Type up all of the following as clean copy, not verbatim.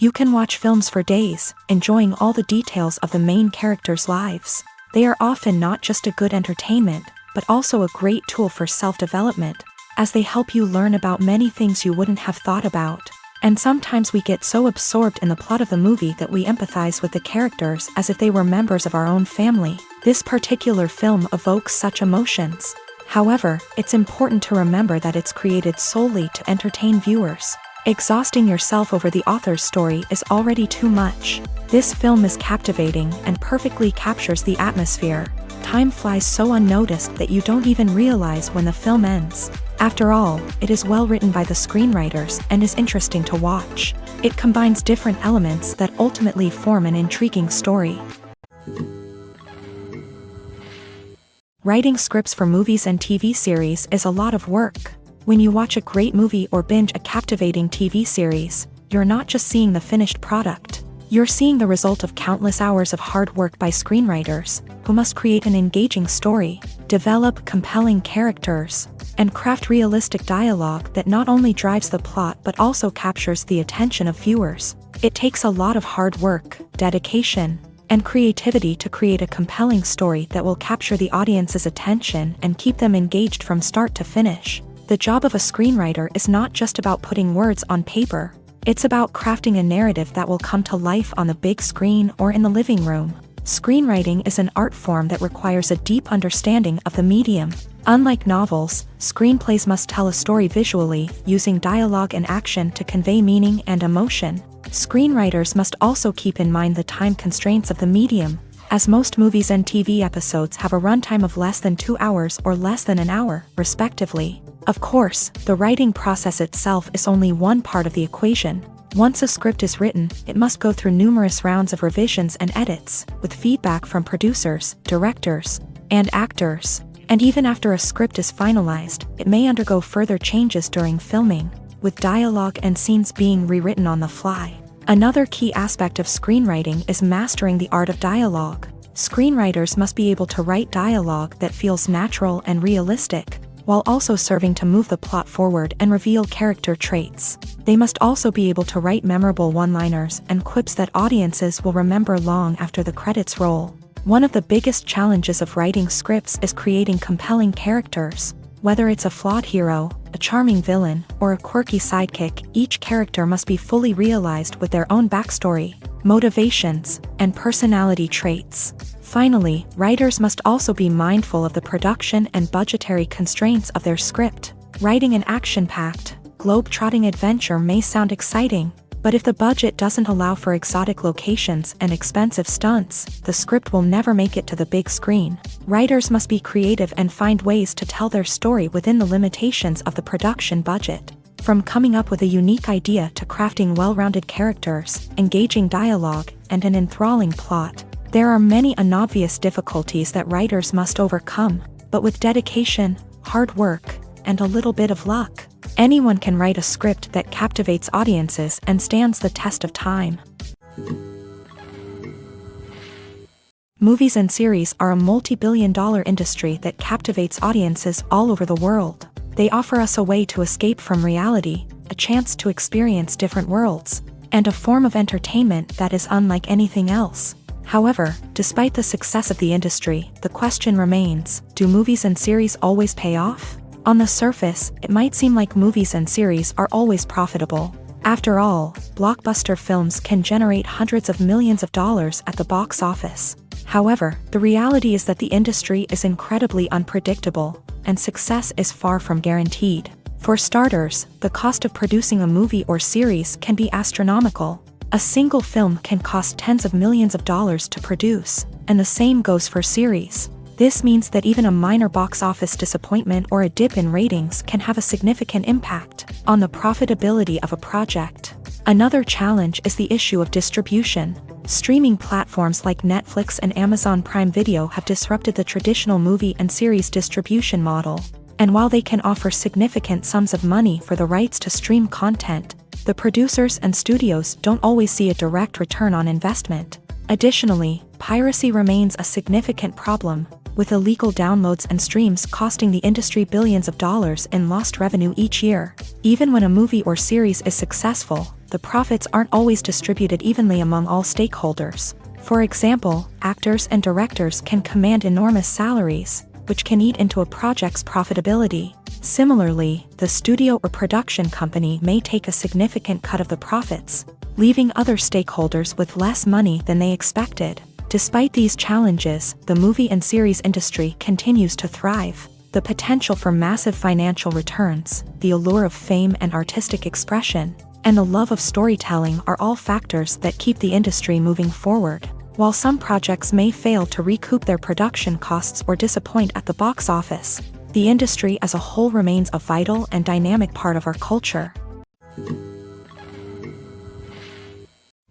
You can watch films for days, enjoying all the details of the main characters' lives. They are often not just a good entertainment, but also a great tool for self-development, as they help you learn about many things you wouldn't have thought about. And sometimes we get so absorbed in the plot of the movie that we empathize with the characters as if they were members of our own family. This particular film evokes such emotions. However, it's important to remember that it's created solely to entertain viewers. Exhausting yourself over the author's story is already too much. This film is captivating and perfectly captures the atmosphere. Time flies so unnoticed that you don't even realize when the film ends. After all, it is well written by the screenwriters and is interesting to watch. It combines different elements that ultimately form an intriguing story. Writing scripts for movies and TV series is a lot of work. When you watch a great movie or binge a captivating TV series, you're not just seeing the finished product. You're seeing the result of countless hours of hard work by screenwriters, who must create an engaging story, develop compelling characters, and craft realistic dialogue that not only drives the plot but also captures the attention of viewers. It takes a lot of hard work, dedication, and creativity to create a compelling story that will capture the audience's attention and keep them engaged from start to finish. The job of a screenwriter is not just about putting words on paper. It's about crafting a narrative that will come to life on the big screen or in the living room. Screenwriting is an art form that requires a deep understanding of the medium. Unlike novels, screenplays must tell a story visually, using dialogue and action to convey meaning and emotion. Screenwriters must also keep in mind the time constraints of the medium, as most movies and TV episodes have a runtime of less than 2 hours or less than an hour, respectively. Of course, the writing process itself is only one part of the equation. Once a script is written, it must go through numerous rounds of revisions and edits, with feedback from producers, directors, and actors. And even after a script is finalized, it may undergo further changes during filming, with dialogue and scenes being rewritten on the fly. Another key aspect of screenwriting is mastering the art of dialogue. Screenwriters must be able to write dialogue that feels natural and realistic, while also serving to move the plot forward and reveal character traits. They must also be able to write memorable one-liners and quips that audiences will remember long after the credits roll. One of the biggest challenges of writing scripts is creating compelling characters. Whether it's a flawed hero, a charming villain, or a quirky sidekick, each character must be fully realized with their own backstory, motivations, and personality traits. Finally, writers must also be mindful of the production and budgetary constraints of their script. Writing an action-packed, globe-trotting adventure may sound exciting, but if the budget doesn't allow for exotic locations and expensive stunts, the script will never make it to the big screen. Writers must be creative and find ways to tell their story within the limitations of the production budget. From coming up with a unique idea to crafting well-rounded characters, engaging dialogue, and an enthralling plot, there are many unobvious difficulties that writers must overcome, but with dedication, hard work, and a little bit of luck, anyone can write a script that captivates audiences and stands the test of time. Movies and series are a multi-billion-dollar industry that captivates audiences all over the world. They offer us a way to escape from reality, a chance to experience different worlds, and a form of entertainment that is unlike anything else. However, despite the success of the industry, the question remains, do movies and series always pay off? On the surface, it might seem like movies and series are always profitable. After all, blockbuster films can generate hundreds of millions of dollars at the box office. However, the reality is that the industry is incredibly unpredictable, and success is far from guaranteed. For starters, the cost of producing a movie or series can be astronomical. A single film can cost tens of millions of dollars to produce, and the same goes for series. This means that even a minor box office disappointment or a dip in ratings can have a significant impact on the profitability of a project. Another challenge is the issue of distribution. Streaming platforms like Netflix and Amazon Prime Video have disrupted the traditional movie and series distribution model. And while they can offer significant sums of money for the rights to stream content, the producers and studios don't always see a direct return on investment. Additionally, piracy remains a significant problem, with illegal downloads and streams costing the industry billions of dollars in lost revenue each year. Even when a movie or series is successful, the profits aren't always distributed evenly among all stakeholders. For example, actors and directors can command enormous salaries, which can eat into a project's profitability. Similarly, the studio or production company may take a significant cut of the profits, leaving other stakeholders with less money than they expected. Despite these challenges, the movie and series industry continues to thrive. The potential for massive financial returns, the allure of fame and artistic expression, and the love of storytelling are all factors that keep the industry moving forward. While some projects may fail to recoup their production costs or disappoint at the box office, the industry as a whole remains a vital and dynamic part of our culture.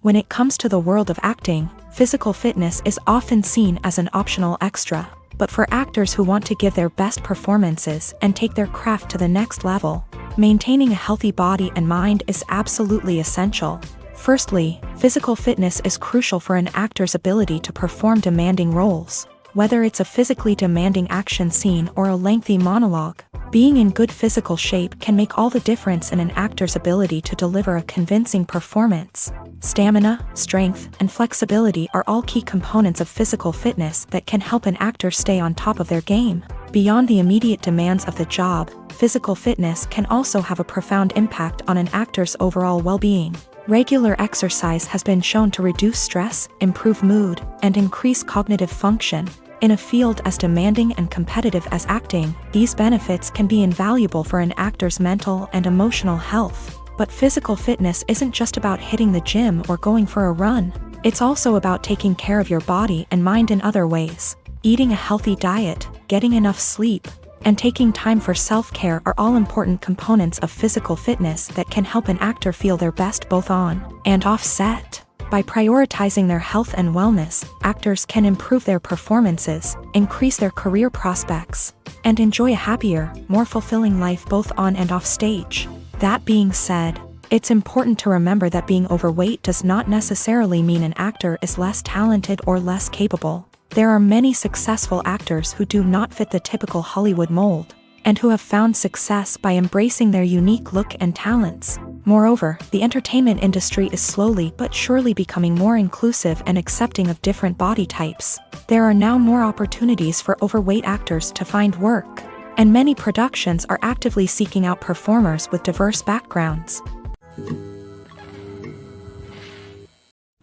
When it comes to the world of acting, physical fitness is often seen as an optional extra. But for actors who want to give their best performances and take their craft to the next level, maintaining a healthy body and mind is absolutely essential. Firstly, physical fitness is crucial for an actor's ability to perform demanding roles. Whether it's a physically demanding action scene or a lengthy monologue, being in good physical shape can make all the difference in an actor's ability to deliver a convincing performance. Stamina, strength, and flexibility are all key components of physical fitness that can help an actor stay on top of their game. Beyond the immediate demands of the job, physical fitness can also have a profound impact on an actor's overall well-being. Regular exercise has been shown to reduce stress, improve mood, and increase cognitive function. In a field as demanding and competitive as acting, these benefits can be invaluable for an actor's mental and emotional health. But physical fitness isn't just about hitting the gym or going for a run. It's also about taking care of your body and mind in other ways. Eating a healthy diet, getting enough sleep, and taking time for self-care are all important components of physical fitness that can help an actor feel their best both on and off set. By prioritizing their health and wellness, actors can improve their performances, increase their career prospects, and enjoy a happier, more fulfilling life both on and off stage. That being said, it's important to remember that being overweight does not necessarily mean an actor is less talented or less capable. There are many successful actors who do not fit the typical Hollywood mold, and who have found success by embracing their unique look and talents. Moreover, the entertainment industry is slowly but surely becoming more inclusive and accepting of different body types. There are now more opportunities for overweight actors to find work, and many productions are actively seeking out performers with diverse backgrounds.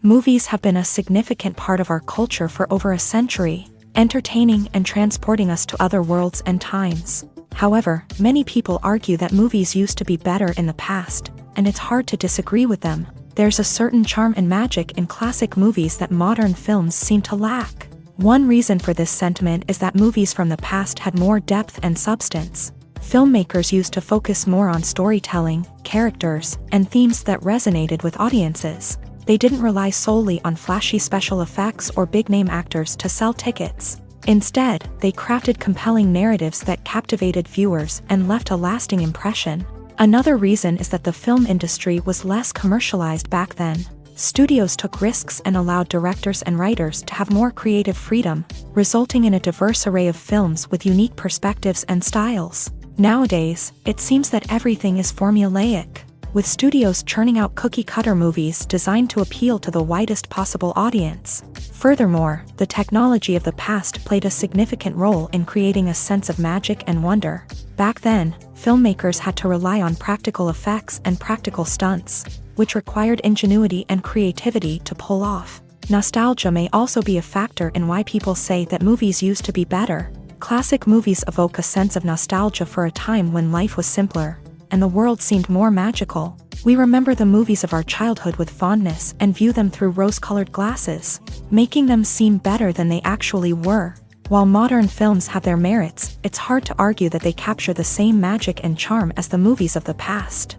Movies have been a significant part of our culture for over a century, entertaining and transporting us to other worlds and times. However, many people argue that movies used to be better in the past, and it's hard to disagree with them. There's a certain charm and magic in classic movies that modern films seem to lack. One reason for this sentiment is that movies from the past had more depth and substance. Filmmakers used to focus more on storytelling, characters, and themes that resonated with audiences. They didn't rely solely on flashy special effects or big-name actors to sell tickets. Instead, they crafted compelling narratives that captivated viewers and left a lasting impression. Another reason is that the film industry was less commercialized back then. Studios took risks and allowed directors and writers to have more creative freedom, resulting in a diverse array of films with unique perspectives and styles. Nowadays, it seems that everything is formulaic, with studios churning out cookie-cutter movies designed to appeal to the widest possible audience. Furthermore, the technology of the past played a significant role in creating a sense of magic and wonder. Back then, filmmakers had to rely on practical effects and practical stunts, which required ingenuity and creativity to pull off. Nostalgia may also be a factor in why people say that movies used to be better. Classic movies evoke a sense of nostalgia for a time when life was simpler, and the world seemed more magical. We remember the movies of our childhood with fondness and view them through rose-colored glasses, making them seem better than they actually were. While modern films have their merits, it's hard to argue that they capture the same magic and charm as the movies of the past.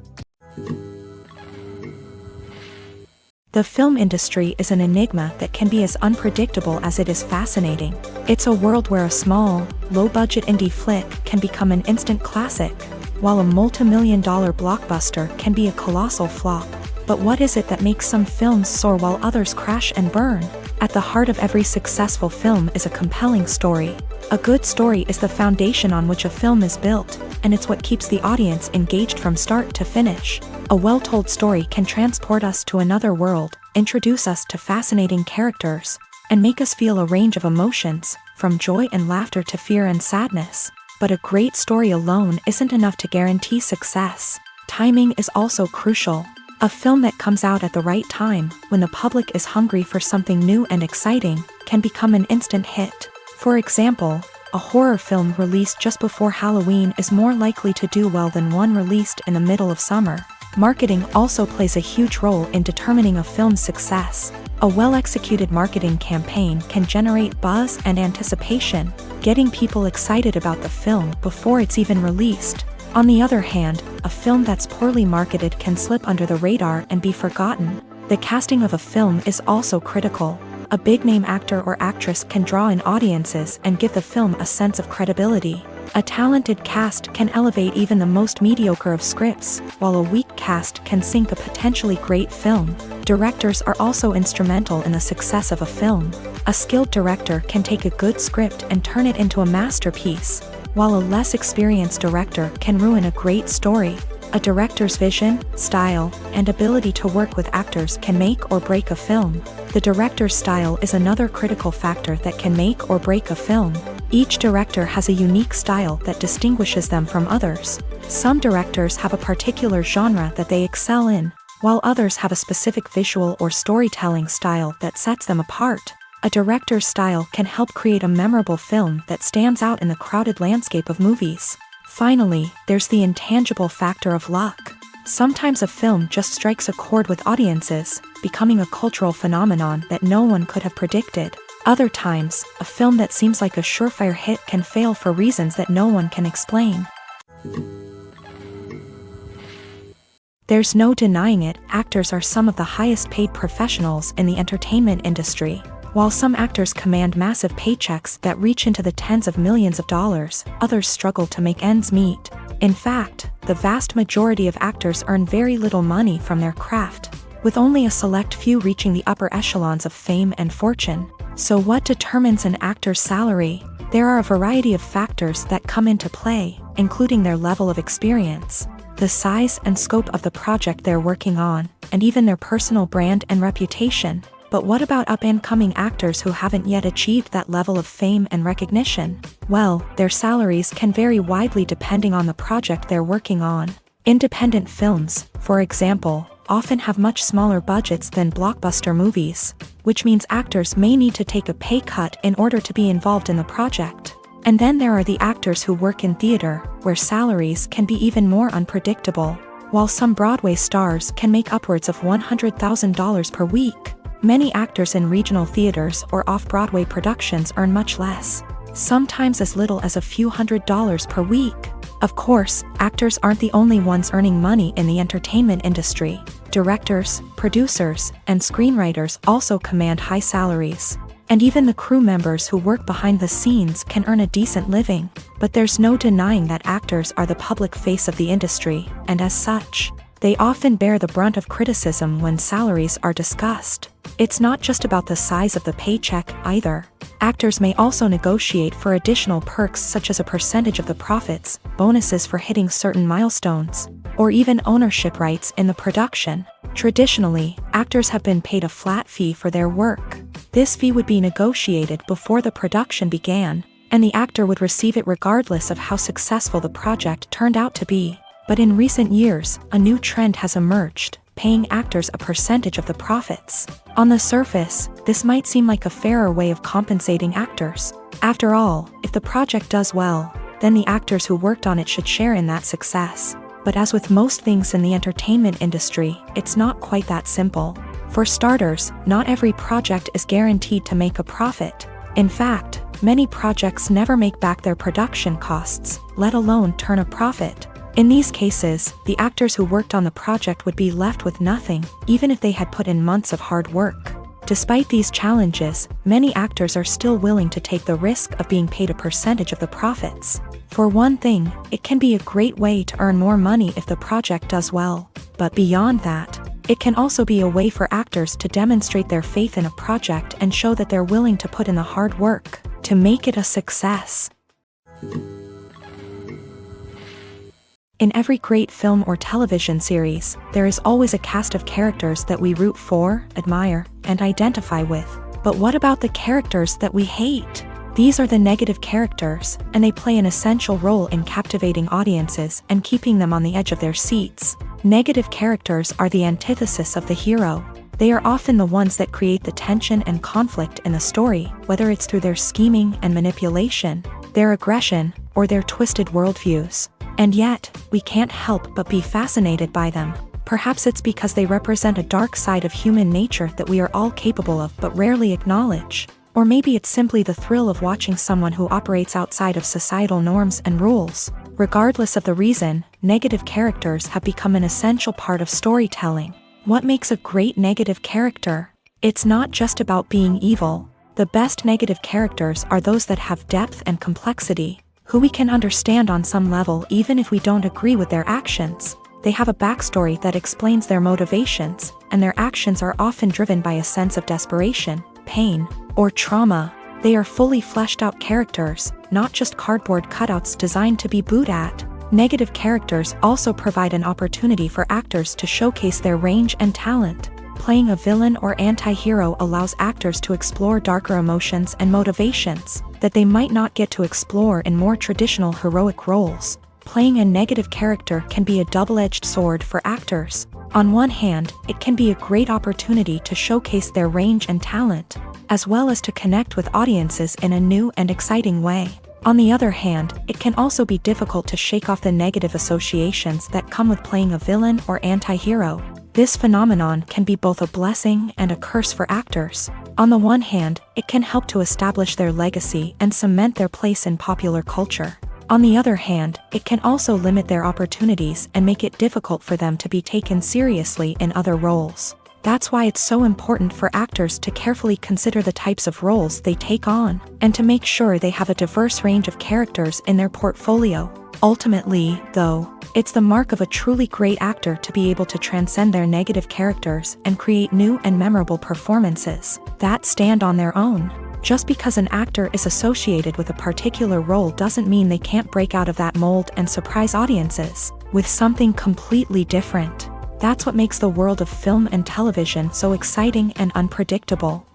The film industry is an enigma that can be as unpredictable as it is fascinating. It's a world where a small, low-budget indie flick can become an instant classic, while a multi-million-dollar blockbuster can be a colossal flop. But what is it that makes some films soar while others crash and burn? At the heart of every successful film is a compelling story. A good story is the foundation on which a film is built, and it's what keeps the audience engaged from start to finish. A well-told story can transport us to another world, introduce us to fascinating characters, and make us feel a range of emotions, from joy and laughter to fear and sadness. But a great story alone isn't enough to guarantee success. Timing is also crucial. A film that comes out at the right time, when the public is hungry for something new and exciting, can become an instant hit. For example, a horror film released just before Halloween is more likely to do well than one released in the middle of summer. Marketing also plays a huge role in determining a film's success. A well-executed marketing campaign can generate buzz and anticipation, getting people excited about the film before it's even released. On the other hand, a film that's poorly marketed can slip under the radar and be forgotten. The casting of a film is also critical. A big-name actor or actress can draw in audiences and give the film a sense of credibility. A talented cast can elevate even the most mediocre of scripts, while a weak cast can sink a potentially great film. Directors are also instrumental in the success of a film. A skilled director can take a good script and turn it into a masterpiece, while a less experienced director can ruin a great story. A director's vision, style, and ability to work with actors can make or break a film. The director's style is another critical factor that can make or break a film. Each director has a unique style that distinguishes them from others. Some directors have a particular genre that they excel in, while others have a specific visual or storytelling style that sets them apart. A director's style can help create a memorable film that stands out in the crowded landscape of movies. Finally, there's the intangible factor of luck. Sometimes a film just strikes a chord with audiences, becoming a cultural phenomenon that no one could have predicted. Other times, a film that seems like a surefire hit can fail for reasons that no one can explain. There's no denying it, actors are some of the highest paid professionals in the entertainment industry. While some actors command massive paychecks that reach into the tens of millions of dollars, others struggle to make ends meet. In fact, the vast majority of actors earn very little money from their craft, with only a select few reaching the upper echelons of fame and fortune. So what determines an actor's salary? There are a variety of factors that come into play, including their level of experience, the size and scope of the project they're working on, and even their personal brand and reputation. But what about up-and-coming actors who haven't yet achieved that level of fame and recognition? Well, their salaries can vary widely depending on the project they're working on. Independent films, for example, often have much smaller budgets than blockbuster movies, which means actors may need to take a pay cut in order to be involved in the project. And then there are the actors who work in theater, where salaries can be even more unpredictable. While some Broadway stars can make upwards of $100,000 per week, many actors in regional theaters or off-Broadway productions earn much less, sometimes as little as a few $100s per week. Of course, actors aren't the only ones earning money in the entertainment industry. Directors, producers, and screenwriters also command high salaries. And even the crew members who work behind the scenes can earn a decent living. But there's no denying that actors are the public face of the industry, and as such, they often bear the brunt of criticism when salaries are discussed. It's not just about the size of the paycheck, either. Actors may also negotiate for additional perks such as a percentage of the profits, bonuses for hitting certain milestones, or even ownership rights in the production. Traditionally, actors have been paid a flat fee for their work. This fee would be negotiated before the production began, and the actor would receive it regardless of how successful the project turned out to be. But in recent years, a new trend has emerged, paying actors a percentage of the profits. On the surface, this might seem like a fairer way of compensating actors. After all, if the project does well, then the actors who worked on it should share in that success. But as with most things in the entertainment industry, it's not quite that simple. For starters, not every project is guaranteed to make a profit. In fact, many projects never make back their production costs, let alone turn a profit. In these cases, the actors who worked on the project would be left with nothing, even if they had put in months of hard work. Despite these challenges, many actors are still willing to take the risk of being paid a percentage of the profits. For one thing, it can be a great way to earn more money if the project does well. But beyond that, it can also be a way for actors to demonstrate their faith in a project and show that they're willing to put in the hard work. to make it a success. In every great film or television series, there is always a cast of characters that we root for, admire, and identify with. But what about the characters that we hate? These are the negative characters, and they play an essential role in captivating audiences and keeping them on the edge of their seats. Negative characters are the antithesis of the hero. They are often the ones that create the tension and conflict in the story, whether it's through their scheming and manipulation, their aggression, or their twisted worldviews. And yet, we can't help but be fascinated by them. Perhaps it's because they represent a dark side of human nature that we are all capable of but rarely acknowledge. Or maybe it's simply the thrill of watching someone who operates outside of societal norms and rules. Regardless of the reason, negative characters have become an essential part of storytelling. What makes a great negative character? It's not just about being evil. The best negative characters are those that have depth and complexity, who we can understand on some level even if we don't agree with their actions. They have a backstory that explains their motivations, and their actions are often driven by a sense of desperation, pain, or trauma. They are fully fleshed out characters, not just cardboard cutouts designed to be booed at. Negative characters also provide an opportunity for actors to showcase their range and talent. Playing a villain or anti-hero allows actors to explore darker emotions and motivations that they might not get to explore in more traditional heroic roles. Playing a negative character can be a double-edged sword for actors. On one hand, it can be a great opportunity to showcase their range and talent, as well as to connect with audiences in a new and exciting way. On the other hand, it can also be difficult to shake off the negative associations that come with playing a villain or anti-hero. This phenomenon can be both a blessing and a curse for actors. On the one hand, it can help to establish their legacy and cement their place in popular culture. On the other hand, it can also limit their opportunities and make it difficult for them to be taken seriously in other roles. That's why it's so important for actors to carefully consider the types of roles they take on, and to make sure they have a diverse range of characters in their portfolio. Ultimately, though, it's the mark of a truly great actor to be able to transcend their negative characters and create new and memorable performances that stand on their own. Just because an actor is associated with a particular role doesn't mean they can't break out of that mold and surprise audiences with something completely different. That's what makes the world of film and television so exciting and unpredictable.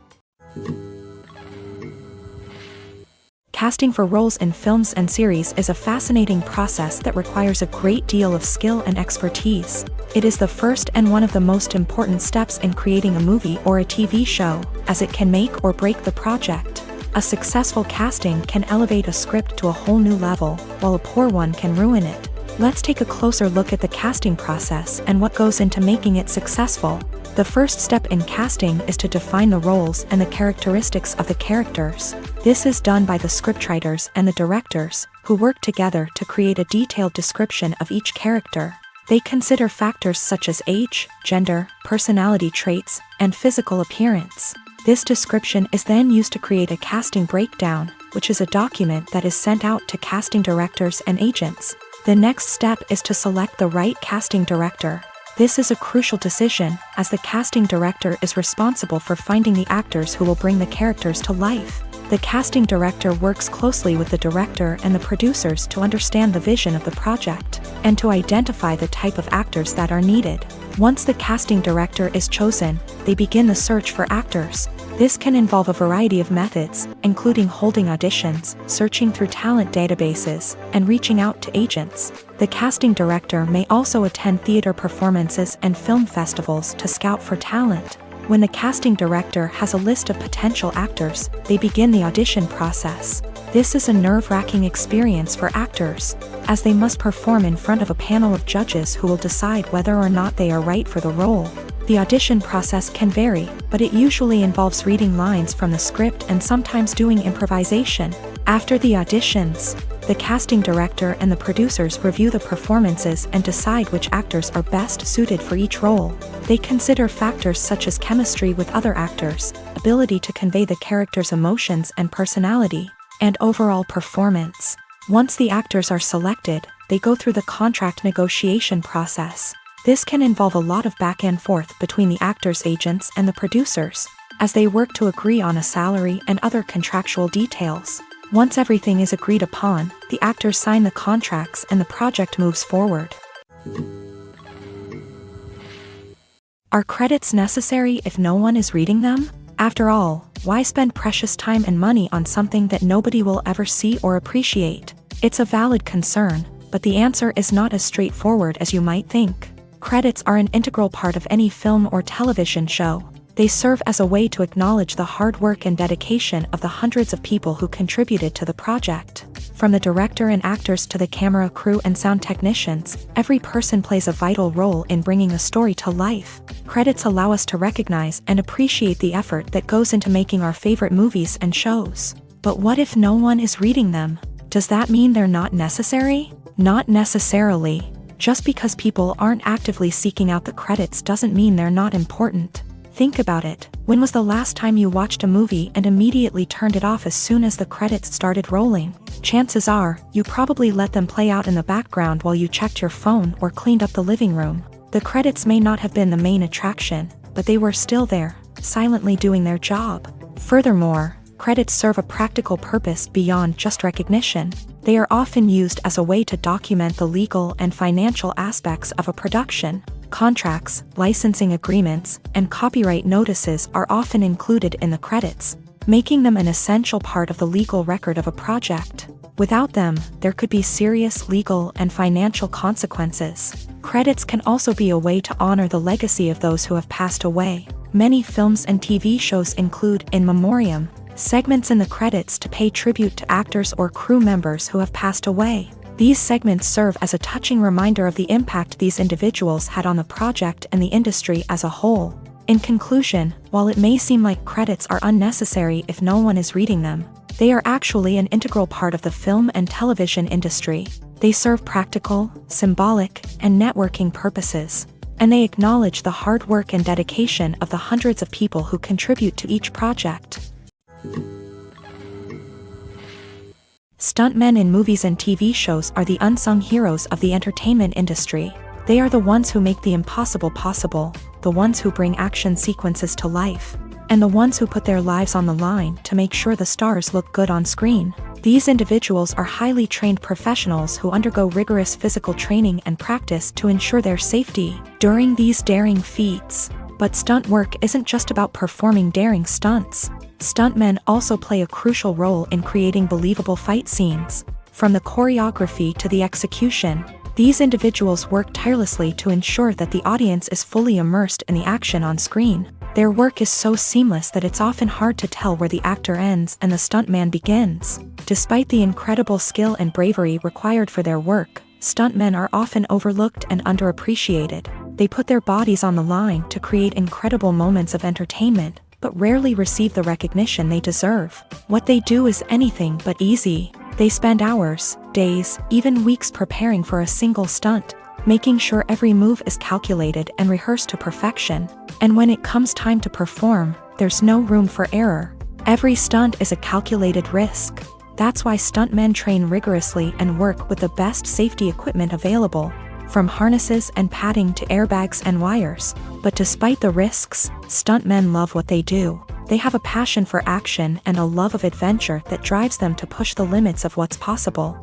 Casting for roles in films and series is a fascinating process that requires a great deal of skill and expertise. It is the first and one of the most important steps in creating a movie or a TV show, as it can make or break the project. A successful casting can elevate a script to a whole new level, while a poor one can ruin it. Let's take a closer look at the casting process and what goes into making it successful. The first step in casting is to define the roles and the characteristics of the characters. This is done by the scriptwriters and the directors, who work together to create a detailed description of each character. They consider factors such as age, gender, personality traits, and physical appearance. This description is then used to create a casting breakdown, which is a document that is sent out to casting directors and agents. The next step is to select the right casting director. This is a crucial decision, as the casting director is responsible for finding the actors who will bring the characters to life. The casting director works closely with the director and the producers to understand the vision of the project, and to identify the type of actors that are needed. Once the casting director is chosen, they begin the search for actors. This can involve a variety of methods, including holding auditions, searching through talent databases, and reaching out to agents. The casting director may also attend theater performances and film festivals to scout for talent. When the casting director has a list of potential actors, they begin the audition process. This is a nerve-wracking experience for actors, as they must perform in front of a panel of judges who will decide whether or not they are right for the role. The audition process can vary, but it usually involves reading lines from the script and sometimes doing improvisation. After the auditions, the casting director and the producers review the performances and decide which actors are best suited for each role. They consider factors such as chemistry with other actors, ability to convey the character's emotions and personality, and overall performance. Once the actors are selected, they go through the contract negotiation process. This can involve a lot of back and forth between the actors' agents and the producers. as they work to agree on a salary and other contractual details. Once everything is agreed upon, the actors sign the contracts and the project moves forward. Are credits necessary if no one is reading them? After all, why spend precious time and money on something that nobody will ever see or appreciate? It's a valid concern, but the answer is not as straightforward as you might think. Credits are an integral part of any film or television show. They serve as a way to acknowledge the hard work and dedication of the hundreds of people who contributed to the project. From the director and actors to the camera crew and sound technicians, every person plays a vital role in bringing a story to life. Credits allow us to recognize and appreciate the effort that goes into making our favorite movies and shows. But what if no one is reading them? Does that mean they're not necessary? Not necessarily. Just because people aren't actively seeking out the credits doesn't mean they're not important. Think about it. When was the last time you watched a movie and immediately turned it off as soon as the credits started rolling? Chances are, you probably let them play out in the background while you checked your phone or cleaned up the living room. The credits may not have been the main attraction, but they were still there, silently doing their job. Furthermore, credits serve a practical purpose beyond just recognition. They are often used as a way to document the legal and financial aspects of a production. Contracts, licensing agreements, and copyright notices are often included in the credits, making them an essential part of the legal record of a project. Without them, there could be serious legal and financial consequences. Credits can also be a way to honor the legacy of those who have passed away. Many films and TV shows include in memoriam segments in the credits to pay tribute to actors or crew members who have passed away. These segments serve as a touching reminder of the impact these individuals had on the project and the industry as a whole. In conclusion, while it may seem like credits are unnecessary if no one is reading them, they are actually an integral part of the film and television industry. They serve practical, symbolic, and networking purposes, and they acknowledge the hard work and dedication of the hundreds of people who contribute to each project. Stuntmen in movies and TV shows are the unsung heroes of the entertainment industry. They are the ones who make the impossible possible, the ones who bring action sequences to life, and the ones who put their lives on the line to make sure the stars look good on screen. These individuals are highly trained professionals who undergo rigorous physical training and practice to ensure their safety during these daring feats. But stunt work isn't just about performing daring stunts. Stuntmen also play a crucial role in creating believable fight scenes. From the choreography to the execution, these individuals work tirelessly to ensure that the audience is fully immersed in the action on screen. Their work is so seamless that it's often hard to tell where the actor ends and the stuntman begins. Despite the incredible skill and bravery required for their work, stuntmen are often overlooked and underappreciated. They put their bodies on the line to create incredible moments of entertainment, but rarely receive the recognition they deserve. What they do is anything but easy. They spend hours, days, even weeks preparing for a single stunt, making sure every move is calculated and rehearsed to perfection. And when it comes time to perform, there's no room for error. Every stunt is a calculated risk. That's why stuntmen train rigorously and work with the best safety equipment available, from harnesses and padding to airbags and wires. But despite the risks, stuntmen love what they do. They have a passion for action and a love of adventure that drives them to push the limits of what's possible.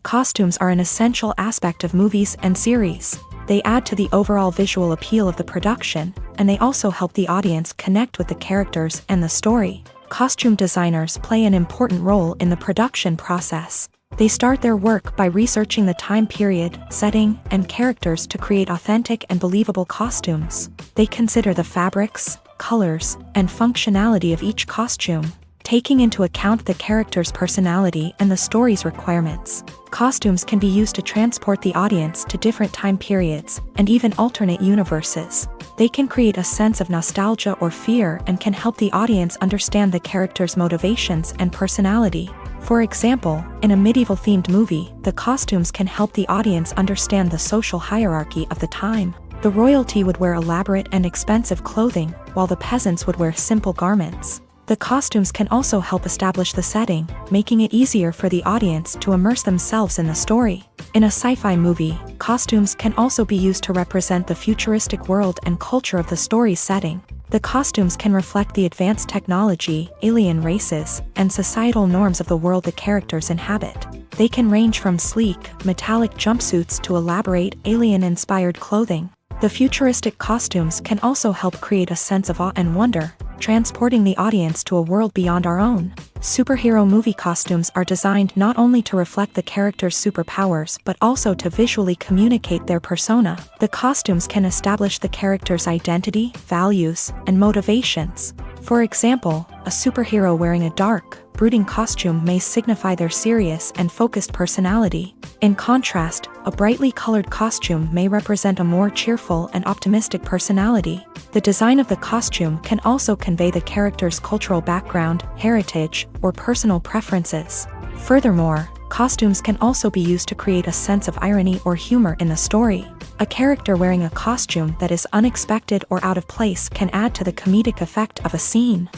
Costumes are an essential aspect of movies and series. They add to the overall visual appeal of the production, and they also help the audience connect with the characters and the story. Costume designers play an important role in the production process. They start their work by researching the time period, setting, and characters to create authentic and believable costumes. They consider the fabrics, colors, and functionality of each costume, taking into account the character's personality and the story's requirements. Costumes can be used to transport the audience to different time periods and even alternate universes. They can create a sense of nostalgia or fear and can help the audience understand the character's motivations and personality. For example, in a medieval-themed movie, the costumes can help the audience understand the social hierarchy of the time. The royalty would wear elaborate and expensive clothing, while the peasants would wear simple garments. The costumes can also help establish the setting, making it easier for the audience to immerse themselves in the story. In a sci-fi movie, costumes can also be used to represent the futuristic world and culture of the story's setting. The costumes can reflect the advanced technology, alien races, and societal norms of the world the characters inhabit. They can range from sleek, metallic jumpsuits to elaborate, alien-inspired clothing. The futuristic costumes can also help create a sense of awe and wonder, transporting the audience to a world beyond our own. Superhero movie costumes are designed not only to reflect the character's superpowers but also to visually communicate their persona. The costumes can establish the character's identity, values, and motivations. For example, a superhero wearing a dark, brooding costume may signify their serious and focused personality. In contrast, a brightly colored costume may represent a more cheerful and optimistic personality. The design of the costume can also convey the character's cultural background, heritage, or personal preferences. Furthermore, costumes can also be used to create a sense of irony or humor in the story. A character wearing a costume that is unexpected or out of place can add to the comedic effect of a scene.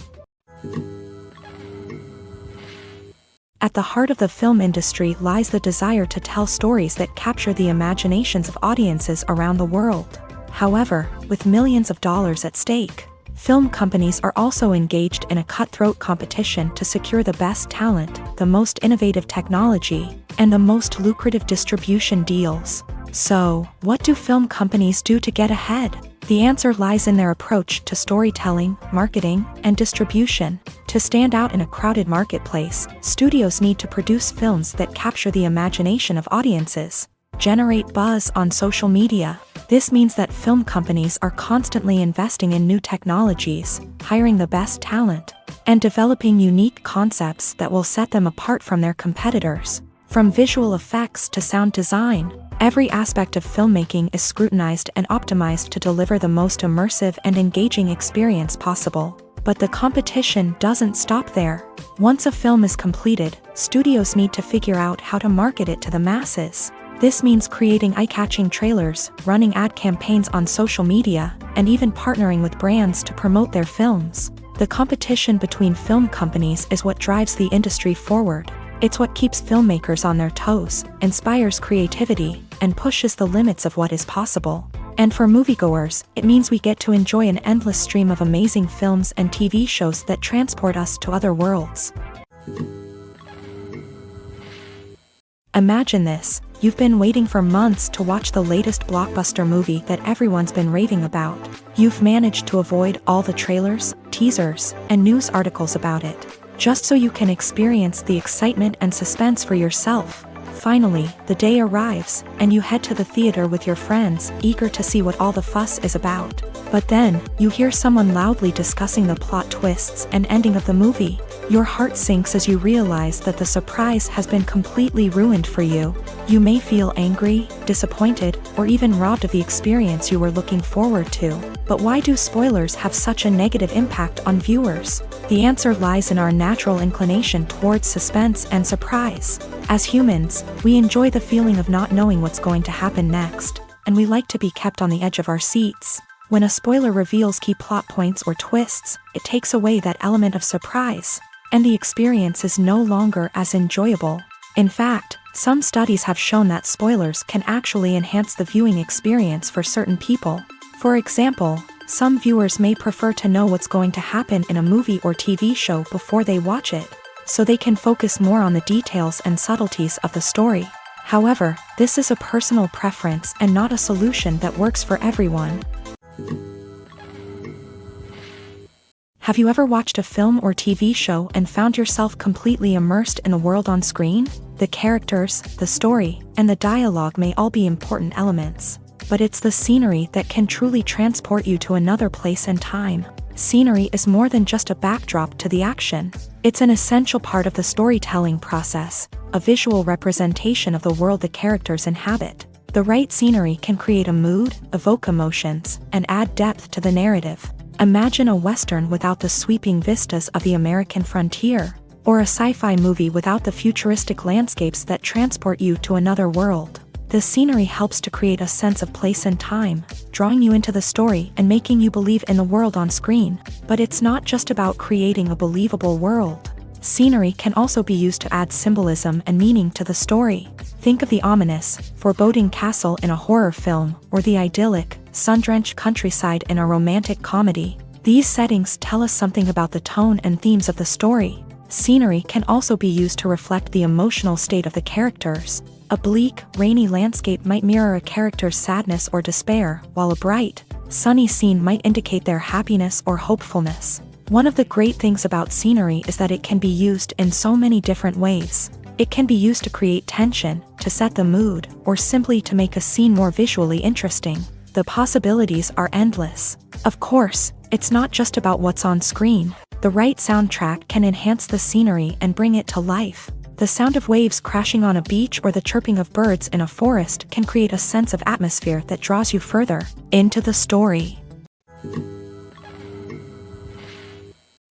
At the heart of the film industry lies the desire to tell stories that capture the imaginations of audiences around the world. However, with millions of dollars at stake, film companies are also engaged in a cutthroat competition to secure the best talent, the most innovative technology, and the most lucrative distribution deals. So, what do film companies do to get ahead? The answer lies in their approach to storytelling, marketing, and distribution. To stand out in a crowded marketplace, studios need to produce films that capture the imagination of audiences, generate buzz on social media. This means that film companies are constantly investing in new technologies, hiring the best talent, and developing unique concepts that will set them apart from their competitors. From visual effects to sound design, every aspect of filmmaking is scrutinized and optimized to deliver the most immersive and engaging experience possible. But the competition doesn't stop there. Once a film is completed, studios need to figure out how to market it to the masses. This means creating eye-catching trailers, running ad campaigns on social media, and even partnering with brands to promote their films. The competition between film companies is what drives the industry forward. It's what keeps filmmakers on their toes, inspires creativity, and pushes the limits of what is possible. And for moviegoers, it means we get to enjoy an endless stream of amazing films and TV shows that transport us to other worlds. Imagine this. You've been waiting for months to watch the latest blockbuster movie that everyone's been raving about. You've managed to avoid all the trailers, teasers, and news articles about it, just so you can experience the excitement and suspense for yourself. Finally, the day arrives, and you head to the theater with your friends, eager to see what all the fuss is about. But then, you hear someone loudly discussing the plot twists and ending of the movie. Your heart sinks as you realize that the surprise has been completely ruined for you. You may feel angry, disappointed, or even robbed of the experience you were looking forward to. But why do spoilers have such a negative impact on viewers? The answer lies in our natural inclination towards suspense and surprise. As humans, we enjoy the feeling of not knowing what's going to happen next, and we like to be kept on the edge of our seats. When a spoiler reveals key plot points or twists, it takes away that element of surprise, and the experience is no longer as enjoyable. In fact, some studies have shown that spoilers can actually enhance the viewing experience for certain people. For example, some viewers may prefer to know what's going to happen in a movie or TV show before they watch it, so they can focus more on the details and subtleties of the story. However, this is a personal preference and not a solution that works for everyone. Have you ever watched a film or TV show and found yourself completely immersed in the world on screen? The characters, the story, and the dialogue may all be important elements, but it's the scenery that can truly transport you to another place and time. Scenery is more than just a backdrop to the action. It's an essential part of the storytelling process, a visual representation of the world the characters inhabit. The right scenery can create a mood, evoke emotions, and add depth to the narrative. Imagine a Western without the sweeping vistas of the American frontier, or a sci-fi movie without the futuristic landscapes that transport you to another world. The scenery helps to create a sense of place and time, drawing you into the story and making you believe in the world on screen. But it's not just about creating a believable world. Scenery can also be used to add symbolism and meaning to the story. Think of the ominous, foreboding castle in a horror film, or the idyllic, sun-drenched countryside in a romantic comedy. These settings tell us something about the tone and themes of the story. Scenery can also be used to reflect the emotional state of the characters. A bleak, rainy landscape might mirror a character's sadness or despair, while a bright, sunny scene might indicate their happiness or hopefulness. One of the great things about scenery is that it can be used in so many different ways. It can be used to create tension, to set the mood, or simply to make a scene more visually interesting. The possibilities are endless. Of course, it's not just about what's on screen. The right soundtrack can enhance the scenery and bring it to life. The sound of waves crashing on a beach or the chirping of birds in a forest can create a sense of atmosphere that draws you further into the story.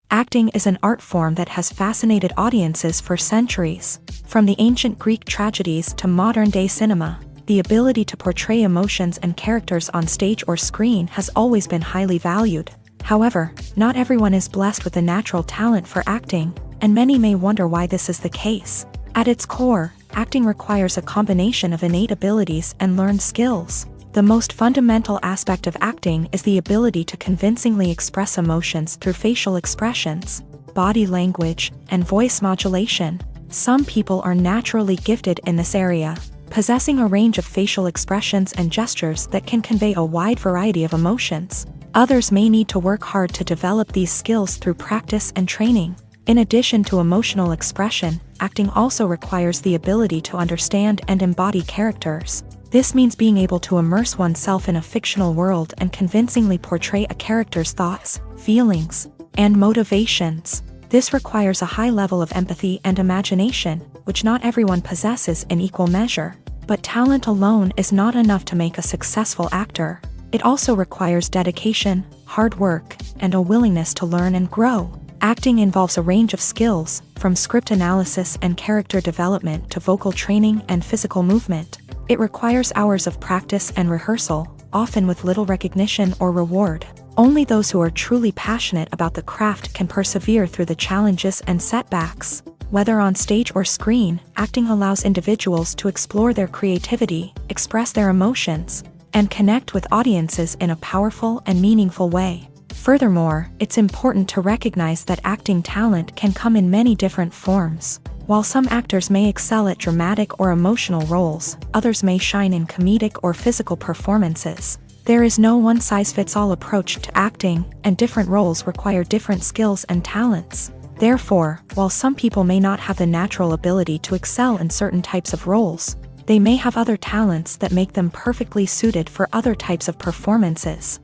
Acting is an art form that has fascinated audiences for centuries. From the ancient Greek tragedies to modern-day cinema, the ability to portray emotions and characters on stage or screen has always been highly valued. However, not everyone is blessed with a natural talent for acting, and many may wonder why this is the case. At its core, acting requires a combination of innate abilities and learned skills. The most fundamental aspect of acting is the ability to convincingly express emotions through facial expressions, body language, and voice modulation. Some people are naturally gifted in this area, possessing a range of facial expressions and gestures that can convey a wide variety of emotions. Others may need to work hard to develop these skills through practice and training. In addition to emotional expression, acting also requires the ability to understand and embody characters. This means being able to immerse oneself in a fictional world and convincingly portray a character's thoughts, feelings, and motivations. This requires a high level of empathy and imagination, which not everyone possesses in equal measure. But talent alone is not enough to make a successful actor. It also requires dedication, hard work, and a willingness to learn and grow. Acting involves a range of skills, from script analysis and character development to vocal training and physical movement. It requires hours of practice and rehearsal, often with little recognition or reward. Only those who are truly passionate about the craft can persevere through the challenges and setbacks. Whether on stage or screen, acting allows individuals to explore their creativity, express their emotions, and connect with audiences in a powerful and meaningful way. Furthermore, it's important to recognize that acting talent can come in many different forms. While some actors may excel at dramatic or emotional roles, others may shine in comedic or physical performances. There is no one-size-fits-all approach to acting, and different roles require different skills and talents. Therefore, while some people may not have the natural ability to excel in certain types of roles, they may have other talents that make them perfectly suited for other types of performances.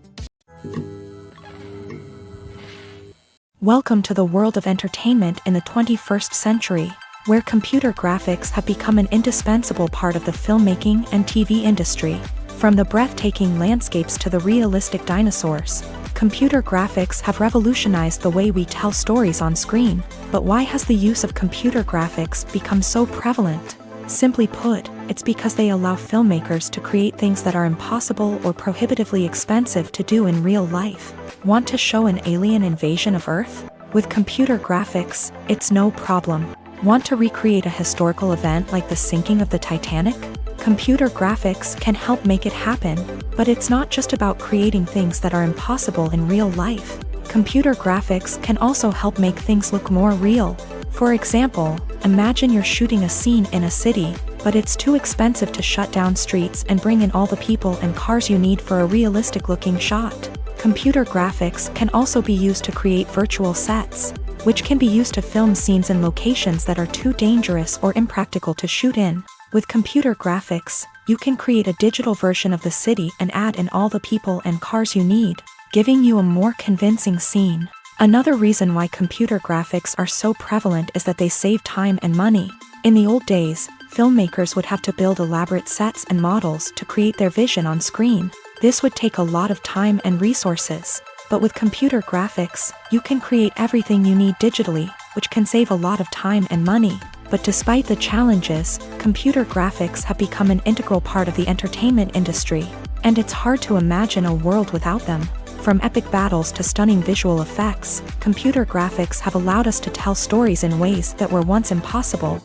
Welcome to the world of entertainment in the 21st century, where computer graphics have become an indispensable part of the filmmaking and TV industry. From the breathtaking landscapes to the realistic dinosaurs, computer graphics have revolutionized the way we tell stories on screen. But why has the use of computer graphics become so prevalent? Simply put, it's because they allow filmmakers to create things that are impossible or prohibitively expensive to do in real life. Want to show an alien invasion of Earth? With computer graphics, it's no problem. Want to recreate a historical event like the sinking of the Titanic? Computer graphics can help make it happen. But it's not just about creating things that are impossible in real life. Computer graphics can also help make things look more real. For example, imagine you're shooting a scene in a city, but it's too expensive to shut down streets and bring in all the people and cars you need for a realistic-looking shot. Computer graphics can also be used to create virtual sets, which can be used to film scenes in locations that are too dangerous or impractical to shoot in. With computer graphics, you can create a digital version of the city and add in all the people and cars you need, giving you a more convincing scene. Another reason why computer graphics are so prevalent is that they save time and money. In the old days, filmmakers would have to build elaborate sets and models to create their vision on screen. This would take a lot of time and resources. But with computer graphics, you can create everything you need digitally, which can save a lot of time and money. But despite the challenges, computer graphics have become an integral part of the entertainment industry, and it's hard to imagine a world without them. From epic battles to stunning visual effects, computer graphics have allowed us to tell stories in ways that were once impossible.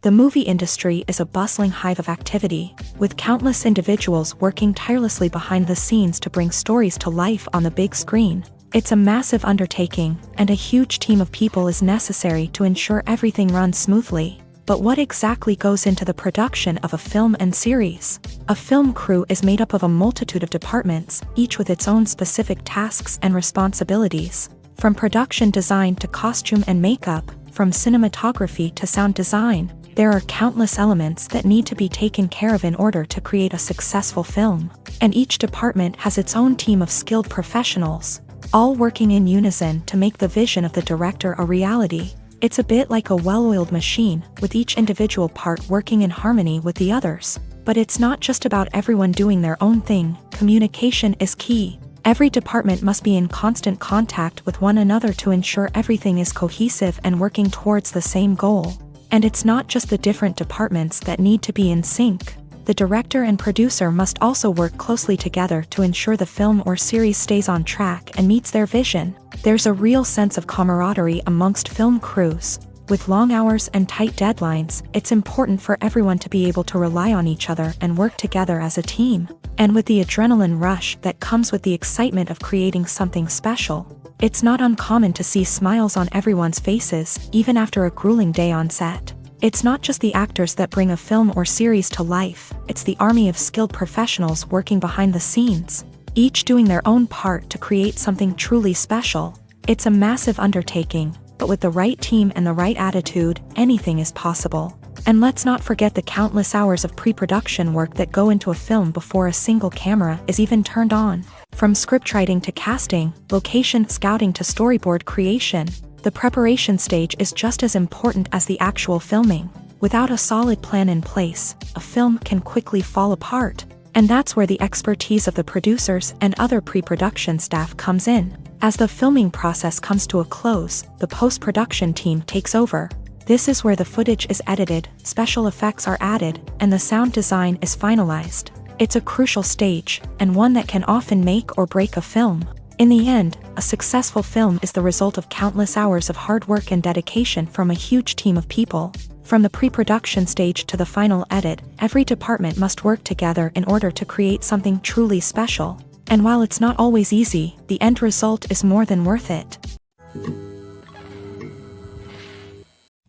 The movie industry is a bustling hive of activity, with countless individuals working tirelessly behind the scenes to bring stories to life on the big screen. It's a massive undertaking, and a huge team of people is necessary to ensure everything runs smoothly. But what exactly goes into the production of a film and series? A film crew is made up of a multitude of departments, each with its own specific tasks and responsibilities. From production design to costume and makeup, from cinematography to sound design, there are countless elements that need to be taken care of in order to create a successful film. And each department has its own team of skilled professionals, all working in unison to make the vision of the director a reality. It's a bit like a well-oiled machine, with each individual part working in harmony with the others. But it's not just about everyone doing their own thing. Communication is key. Every department must be in constant contact with one another to ensure everything is cohesive and working towards the same goal. And it's not just the different departments that need to be in sync. The director and producer must also work closely together to ensure the film or series stays on track and meets their vision. There's a real sense of camaraderie amongst film crews. With long hours and tight deadlines, it's important for everyone to be able to rely on each other and work together as a team. And with the adrenaline rush that comes with the excitement of creating something special, it's not uncommon to see smiles on everyone's faces, even after a grueling day on set. It's not just the actors that bring a film or series to life, it's the army of skilled professionals working behind the scenes, each doing their own part to create something truly special. It's a massive undertaking, but with the right team and the right attitude, anything is possible. And let's not forget the countless hours of pre-production work that go into a film before a single camera is even turned on. From scriptwriting to casting, location scouting to storyboard creation, the preparation stage is just as important as the actual filming. Without a solid plan in place, a film can quickly fall apart. And that's where the expertise of the producers and other pre-production staff comes in. As the filming process comes to a close, the post-production team takes over. This is where the footage is edited, special effects are added, and the sound design is finalized. It's a crucial stage, and one that can often make or break a film. In the end, a successful film is the result of countless hours of hard work and dedication from a huge team of people. From the pre-production stage to the final edit, every department must work together in order to create something truly special. And while it's not always easy, the end result is more than worth it.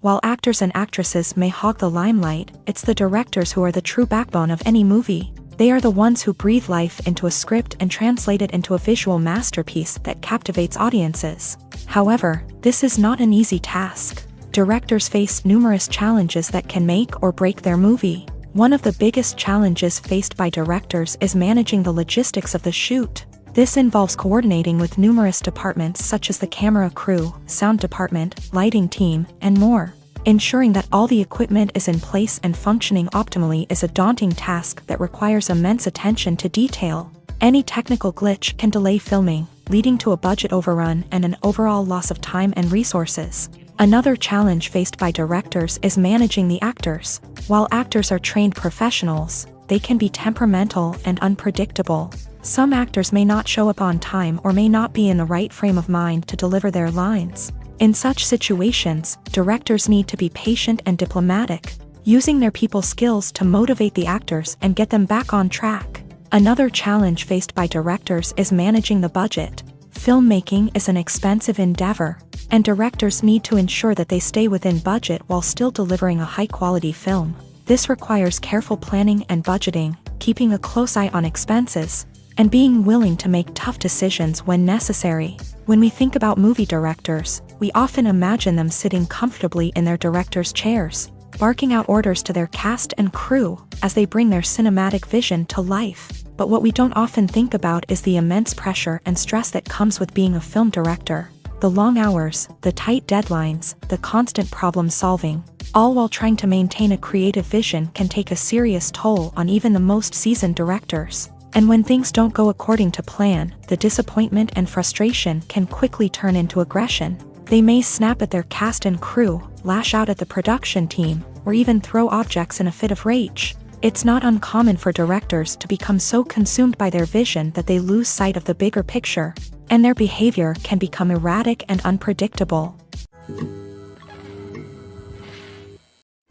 While actors and actresses may hog the limelight, it's the directors who are the true backbone of any movie. They are the ones who breathe life into a script and translate it into a visual masterpiece that captivates audiences. However, this is not an easy task. Directors face numerous challenges that can make or break their movie. One of the biggest challenges faced by directors is managing the logistics of the shoot. This involves coordinating with numerous departments such as the camera crew, sound department, lighting team, and more. Ensuring that all the equipment is in place and functioning optimally is a daunting task that requires immense attention to detail. Any technical glitch can delay filming, leading to a budget overrun and an overall loss of time and resources. Another challenge faced by directors is managing the actors. While actors are trained professionals, they can be temperamental and unpredictable. Some actors may not show up on time or may not be in the right frame of mind to deliver their lines. In such situations, directors need to be patient and diplomatic, using their people skills to motivate the actors and get them back on track. Another challenge faced by directors is managing the budget. Filmmaking is an expensive endeavor, and directors need to ensure that they stay within budget while still delivering a high-quality film. This requires careful planning and budgeting, keeping a close eye on expenses, and being willing to make tough decisions when necessary. When we think about movie directors, we often imagine them sitting comfortably in their director's chairs, barking out orders to their cast and crew as they bring their cinematic vision to life. But what we don't often think about is the immense pressure and stress that comes with being a film director. The long hours, the tight deadlines, the constant problem solving, all while trying to maintain a creative vision can take a serious toll on even the most seasoned directors. And when things don't go according to plan, the disappointment and frustration can quickly turn into aggression. They may snap at their cast and crew, lash out at the production team, or even throw objects in a fit of rage. It's not uncommon for directors to become so consumed by their vision that they lose sight of the bigger picture, and their behavior can become erratic and unpredictable.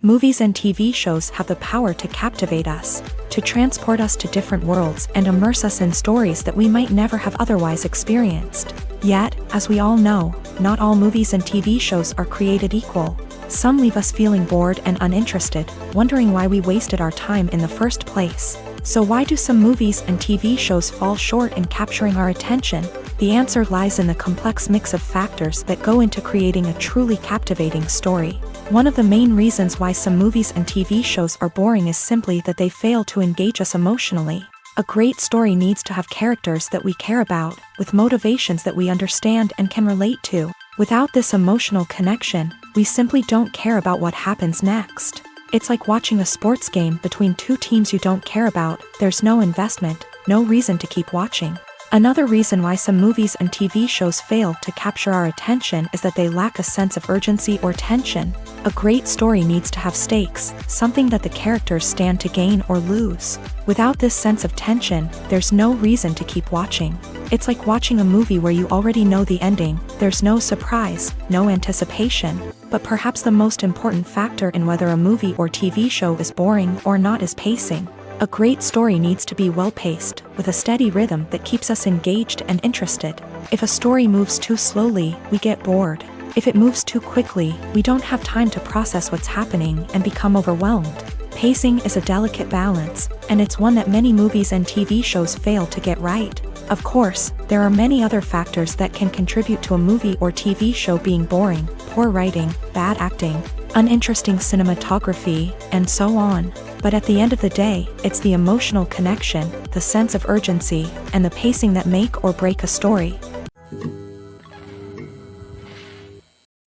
Movies and TV shows have the power to captivate us, to transport us to different worlds and immerse us in stories that we might never have otherwise experienced. Yet, as we all know, not all movies and TV shows are created equal. Some leave us feeling bored and uninterested, wondering why we wasted our time in the first place. So why do some movies and TV shows fall short in capturing our attention? The answer lies in the complex mix of factors that go into creating a truly captivating story. One of the main reasons why some movies and TV shows are boring is simply that they fail to engage us emotionally. A great story needs to have characters that we care about, with motivations that we understand and can relate to. Without this emotional connection, we simply don't care about what happens next. It's like watching a sports game between two teams you don't care about. There's no investment, no reason to keep watching. Another reason why some movies and TV shows fail to capture our attention is that they lack a sense of urgency or tension. A great story needs to have stakes, something that the characters stand to gain or lose. Without this sense of tension, there's no reason to keep watching. It's like watching a movie where you already know the ending. There's no surprise, no anticipation. But perhaps the most important factor in whether a movie or TV show is boring or not is pacing. A great story needs to be well-paced, with a steady rhythm that keeps us engaged and interested. If a story moves too slowly, we get bored. If it moves too quickly, we don't have time to process what's happening and become overwhelmed. Pacing is a delicate balance, and it's one that many movies and TV shows fail to get right. Of course, there are many other factors that can contribute to a movie or TV show being boring: poor writing, bad acting, uninteresting cinematography, and so on. But at the end of the day, it's the emotional connection, the sense of urgency, and the pacing that make or break a story.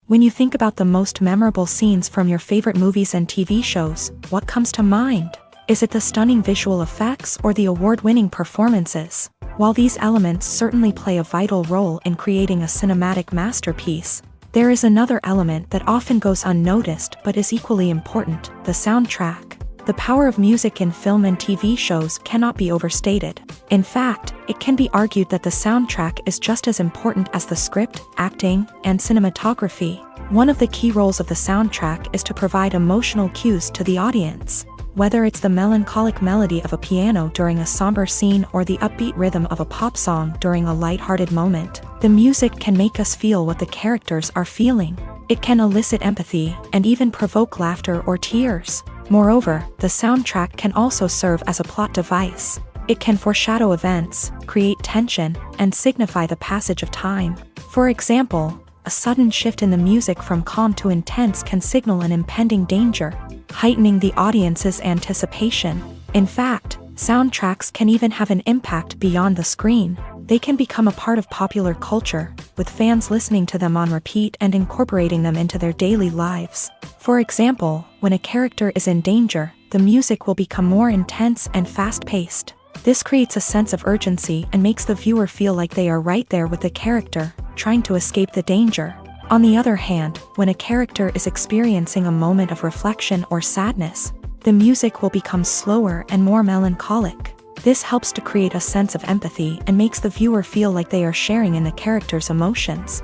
When you think about the most memorable scenes from your favorite movies and TV shows, what comes to mind? Is it the stunning visual effects or the award-winning performances? While these elements certainly play a vital role in creating a cinematic masterpiece, there is another element that often goes unnoticed but is equally important: the soundtrack. The power of music in film and TV shows cannot be overstated. In fact, it can be argued that the soundtrack is just as important as the script, acting, and cinematography. One of the key roles of the soundtrack is to provide emotional cues to the audience. Whether it's the melancholic melody of a piano during a somber scene or the upbeat rhythm of a pop song during a lighthearted moment, the music can make us feel what the characters are feeling. It can elicit empathy and even provoke laughter or tears. Moreover, the soundtrack can also serve as a plot device. It can foreshadow events, create tension, and signify the passage of time. For example, a sudden shift in the music from calm to intense can signal an impending danger, heightening the audience's anticipation. In fact, soundtracks can even have an impact beyond the screen. They can become a part of popular culture, with fans listening to them on repeat and incorporating them into their daily lives. For example, when a character is in danger, the music will become more intense and fast-paced. This creates a sense of urgency and makes the viewer feel like they are right there with the character, trying to escape the danger. On the other hand, when a character is experiencing a moment of reflection or sadness, the music will become slower and more melancholic. This helps to create a sense of empathy and makes the viewer feel like they are sharing in the character's emotions.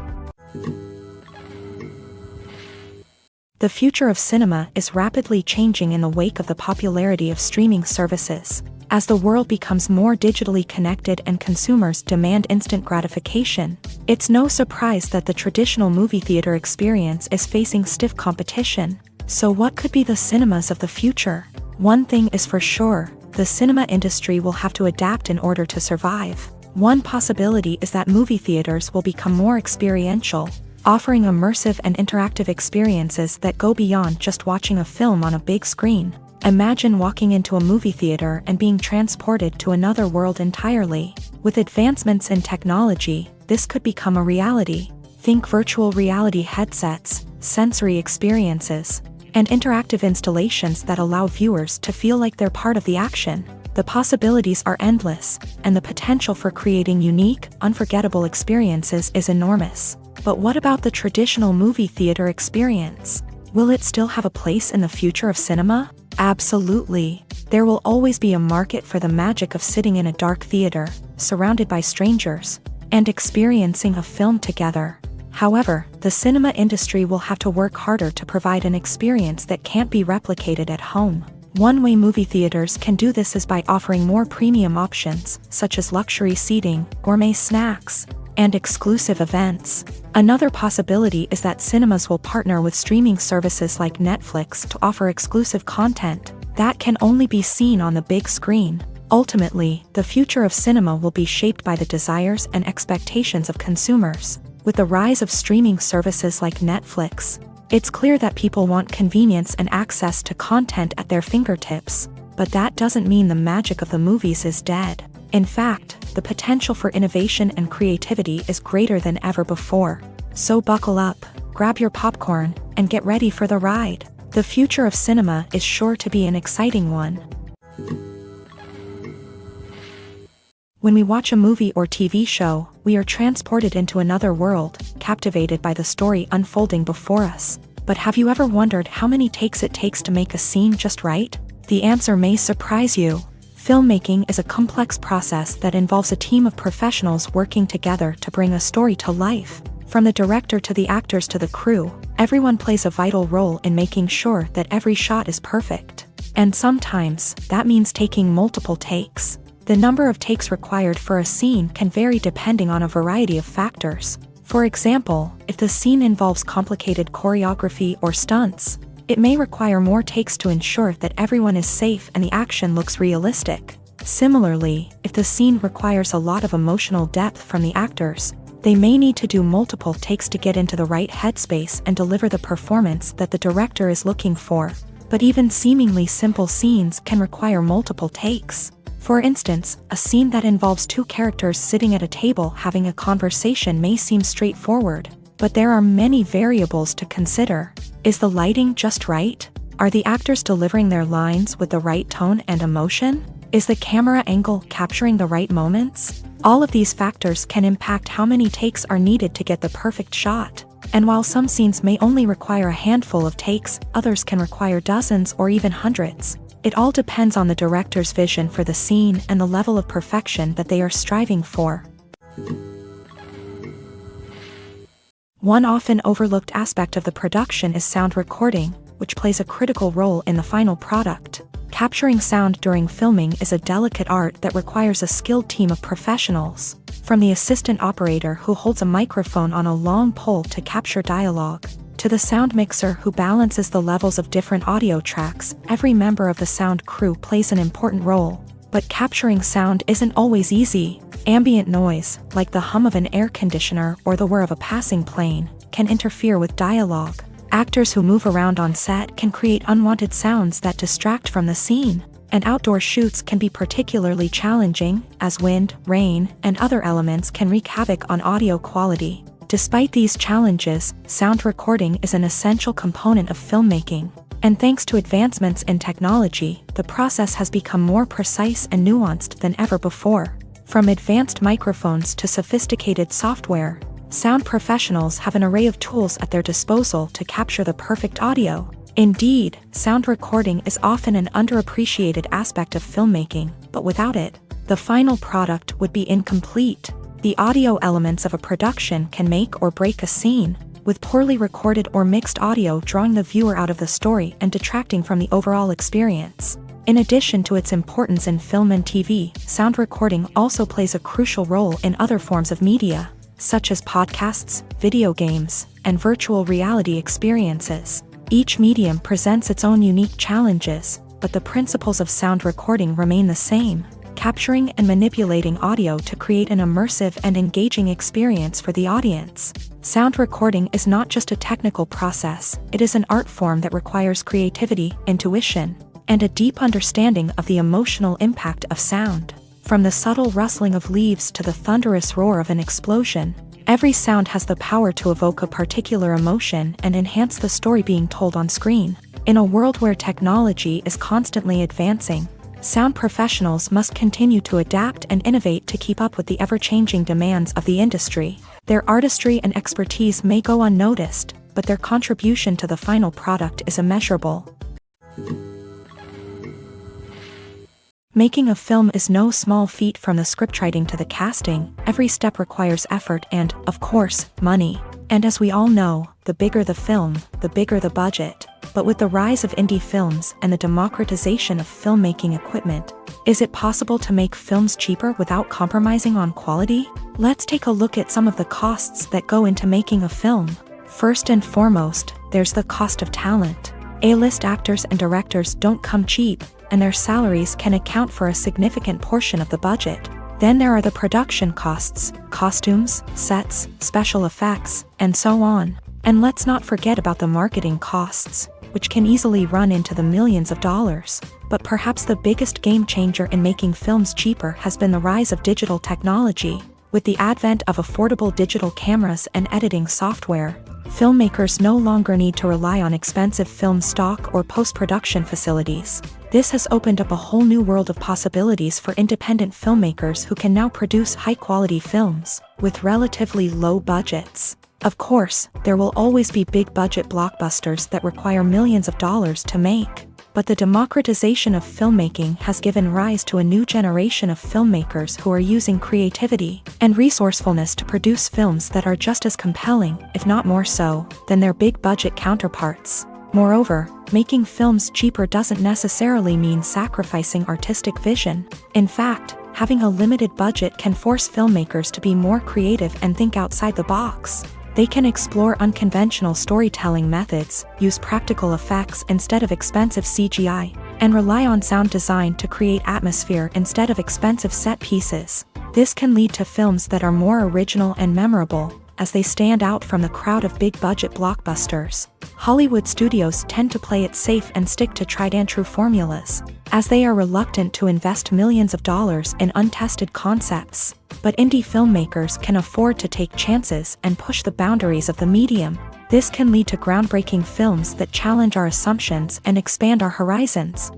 The future of cinema is rapidly changing in the wake of the popularity of streaming services. As the world becomes more digitally connected and consumers demand instant gratification, it's no surprise that the traditional movie theater experience is facing stiff competition. So what could be the cinemas of the future? One thing is for sure: the cinema industry will have to adapt in order to survive. One possibility is that movie theaters will become more experiential, offering immersive and interactive experiences that go beyond just watching a film on a big screen. Imagine walking into a movie theater and being transported to another world entirely. With advancements in technology, this could become a reality. Think virtual reality headsets, sensory experiences, and interactive installations that allow viewers to feel like they're part of the action. The possibilities are endless, and the potential for creating unique, unforgettable experiences is enormous. But what about the traditional movie theater experience? Will it still have a place in the future of cinema? Absolutely. There will always be a market for the magic of sitting in a dark theater, surrounded by strangers, and experiencing a film together. However, the cinema industry will have to work harder to provide an experience that can't be replicated at home. One way movie theaters can do this is by offering more premium options, such as luxury seating, gourmet snacks, and exclusive events. Another possibility is that cinemas will partner with streaming services like Netflix to offer exclusive content that can only be seen on the big screen. Ultimately, the future of cinema will be shaped by the desires and expectations of consumers. With the rise of streaming services like Netflix, it's clear that people want convenience and access to content at their fingertips. But that doesn't mean the magic of the movies is dead. In fact, the potential for innovation and creativity is greater than ever before. So buckle up, grab your popcorn, and get ready for the ride. The future of cinema is sure to be an exciting one. When we watch a movie or TV show, we are transported into another world, captivated by the story unfolding before us. But have you ever wondered how many takes it takes to make a scene just right? The answer may surprise you. Filmmaking is a complex process that involves a team of professionals working together to bring a story to life. From the director to the actors to the crew, everyone plays a vital role in making sure that every shot is perfect. And sometimes, that means taking multiple takes. The number of takes required for a scene can vary depending on a variety of factors. For example, if the scene involves complicated choreography or stunts, it may require more takes to ensure that everyone is safe and the action looks realistic. Similarly, if the scene requires a lot of emotional depth from the actors, they may need to do multiple takes to get into the right headspace and deliver the performance that the director is looking for. But even seemingly simple scenes can require multiple takes. For instance, a scene that involves two characters sitting at a table having a conversation may seem straightforward, but there are many variables to consider. Is the lighting just right? Are the actors delivering their lines with the right tone and emotion? Is the camera angle capturing the right moments? All of these factors can impact how many takes are needed to get the perfect shot. And while some scenes may only require a handful of takes, others can require dozens or even hundreds. It all depends on the director's vision for the scene and the level of perfection that they are striving for. One often overlooked aspect of the production is sound recording, which plays a critical role in the final product. Capturing sound during filming is a delicate art that requires a skilled team of professionals. From the assistant operator who holds a microphone on a long pole to capture dialogue, to the sound mixer who balances the levels of different audio tracks, every member of the sound crew plays an important role. But capturing sound isn't always easy. Ambient noise, like the hum of an air conditioner or the whir of a passing plane, can interfere with dialogue. Actors who move around on set can create unwanted sounds that distract from the scene. And outdoor shoots can be particularly challenging, as wind, rain, and other elements can wreak havoc on audio quality. Despite these challenges, sound recording is an essential component of filmmaking. And thanks to advancements in technology, the process has become more precise and nuanced than ever before. From advanced microphones to sophisticated software, sound professionals have an array of tools at their disposal to capture the perfect audio. Indeed, sound recording is often an underappreciated aspect of filmmaking, but without it, the final product would be incomplete. The audio elements of a production can make or break a scene, with poorly recorded or mixed audio drawing the viewer out of the story and detracting from the overall experience. In addition to its importance in film and TV, sound recording also plays a crucial role in other forms of media, such as podcasts, video games, and virtual reality experiences. Each medium presents its own unique challenges, but the principles of sound recording remain the same. Capturing and manipulating audio to create an immersive and engaging experience for the audience. Sound recording is not just a technical process, it is an art form that requires creativity, intuition, and a deep understanding of the emotional impact of sound. From the subtle rustling of leaves to the thunderous roar of an explosion, every sound has the power to evoke a particular emotion and enhance the story being told on screen. In a world where technology is constantly advancing, sound professionals must continue to adapt and innovate to keep up with the ever-changing demands of the industry. Their artistry and expertise may go unnoticed, but their contribution to the final product is immeasurable. Making a film is no small feat. From the scriptwriting to the casting, every step requires effort and, of course, money. And as we all know, the bigger the film, the bigger the budget. But with the rise of indie films and the democratization of filmmaking equipment, is it possible to make films cheaper without compromising on quality? Let's take a look at some of the costs that go into making a film. First and foremost, there's the cost of talent. A-list actors and directors don't come cheap, and their salaries can account for a significant portion of the budget. Then there are the production costs, costumes, sets, special effects, and so on. And let's not forget about the marketing costs, which can easily run into the millions of dollars. But perhaps the biggest game changer in making films cheaper has been the rise of digital technology. With the advent of affordable digital cameras and editing software, filmmakers no longer need to rely on expensive film stock or post-production facilities. This has opened up a whole new world of possibilities for independent filmmakers who can now produce high-quality films with relatively low budgets. Of course, there will always be big-budget blockbusters that require millions of dollars to make. But the democratization of filmmaking has given rise to a new generation of filmmakers who are using creativity and resourcefulness to produce films that are just as compelling, if not more so, than their big-budget counterparts. Moreover, making films cheaper doesn't necessarily mean sacrificing artistic vision. In fact, having a limited budget can force filmmakers to be more creative and think outside the box. They can explore unconventional storytelling methods, use practical effects instead of expensive CGI, and rely on sound design to create atmosphere instead of expensive set pieces. This can lead to films that are more original and memorable, as they stand out from the crowd of big-budget blockbusters. Hollywood studios tend to play it safe and stick to tried-and-true formulas, as they are reluctant to invest millions of dollars in untested concepts. But indie filmmakers can afford to take chances and push the boundaries of the medium. This can lead to groundbreaking films that challenge our assumptions and expand our horizons.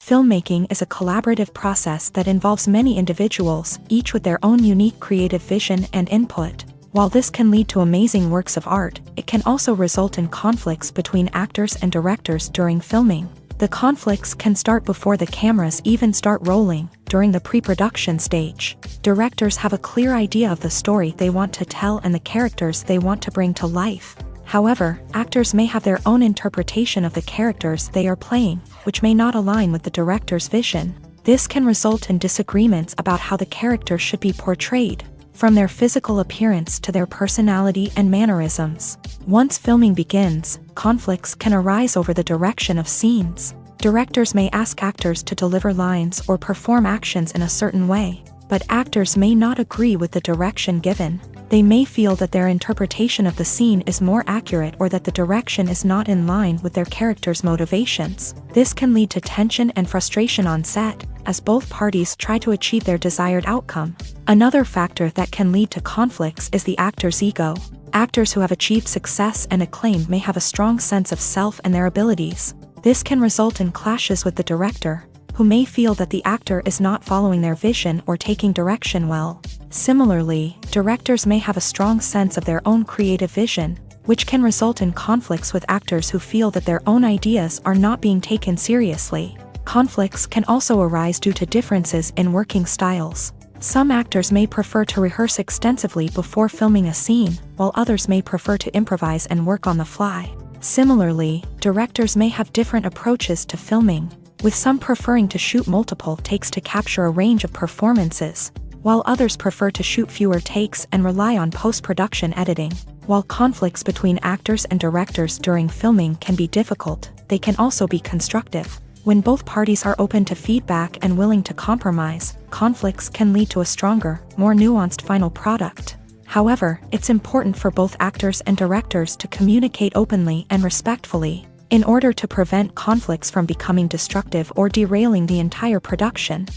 Filmmaking is a collaborative process that involves many individuals, each with their own unique creative vision and input. While this can lead to amazing works of art, it can also result in conflicts between actors and directors during filming. The conflicts can start before the cameras even start rolling, during the pre-production stage. Directors have a clear idea of the story they want to tell and the characters they want to bring to life. However, actors may have their own interpretation of the characters they are playing, which may not align with the director's vision. This can result in disagreements about how the characters should be portrayed, from their physical appearance to their personality and mannerisms. Once filming begins, conflicts can arise over the direction of scenes. Directors may ask actors to deliver lines or perform actions in a certain way, but actors may not agree with the direction given. They may feel that their interpretation of the scene is more accurate or that the direction is not in line with their character's motivations. This can lead to tension and frustration on set, as both parties try to achieve their desired outcome. Another factor that can lead to conflicts is the actor's ego. Actors who have achieved success and acclaim may have a strong sense of self and their abilities. This can result in clashes with the director, who may feel that the actor is not following their vision or taking direction well. Similarly, directors may have a strong sense of their own creative vision, which can result in conflicts with actors who feel that their own ideas are not being taken seriously. Conflicts can also arise due to differences in working styles. Some actors may prefer to rehearse extensively before filming a scene, while others may prefer to improvise and work on the fly. Similarly, directors may have different approaches to filming, with some preferring to shoot multiple takes to capture a range of performances, while others prefer to shoot fewer takes and rely on post-production editing. While conflicts between actors and directors during filming can be difficult, they can also be constructive. When both parties are open to feedback and willing to compromise, conflicts can lead to a stronger, more nuanced final product. However, it's important for both actors and directors to communicate openly and respectfully, in order to prevent conflicts from becoming destructive or derailing the entire production.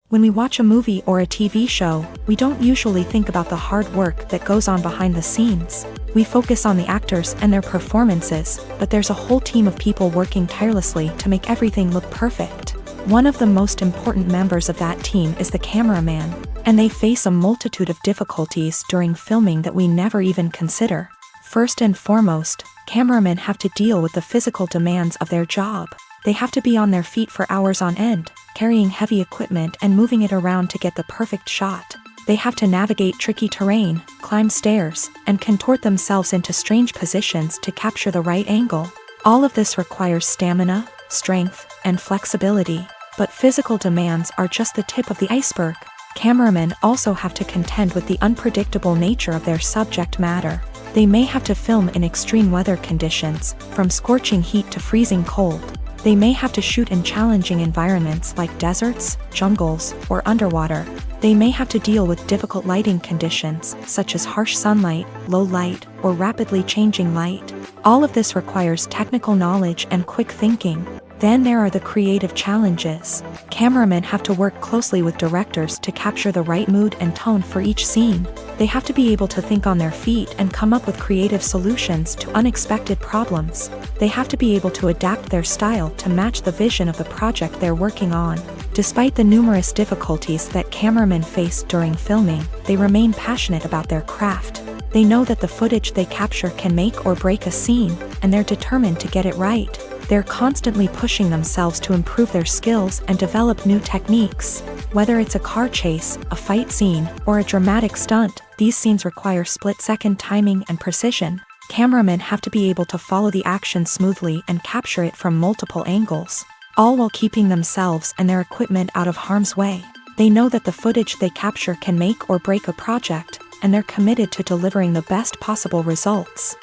When we watch a movie or a TV show, we don't usually think about the hard work that goes on behind the scenes. We focus on the actors and their performances, but there's a whole team of people working tirelessly to make everything look perfect. One of the most important members of that team is the cameraman, and they face a multitude of difficulties during filming that we never even consider. First and foremost, cameramen have to deal with the physical demands of their job. They have to be on their feet for hours on end, carrying heavy equipment and moving it around to get the perfect shot. They have to navigate tricky terrain, climb stairs, and contort themselves into strange positions to capture the right angle. All of this requires stamina, strength, and flexibility. But physical demands are just the tip of the iceberg. Cameramen also have to contend with the unpredictable nature of their subject matter. They may have to film in extreme weather conditions, from scorching heat to freezing cold. They may have to shoot in challenging environments like deserts, jungles, or underwater. They may have to deal with difficult lighting conditions, such as harsh sunlight, low light, or rapidly changing light. All of this requires technical knowledge and quick thinking. Then there are the creative challenges. Cameramen have to work closely with directors to capture the right mood and tone for each scene. They have to be able to think on their feet and come up with creative solutions to unexpected problems. They have to be able to adapt their style to match the vision of the project they're working on. Despite the numerous difficulties that cameramen face during filming, they remain passionate about their craft. They know that the footage they capture can make or break a scene, and they're determined to get it right. They're constantly pushing themselves to improve their skills and develop new techniques. Whether it's a car chase, a fight scene, or a dramatic stunt, these scenes require split-second timing and precision. Cameramen have to be able to follow the action smoothly and capture it from multiple angles, all while keeping themselves and their equipment out of harm's way. They know that the footage they capture can make or break a project, and they're committed to delivering the best possible results.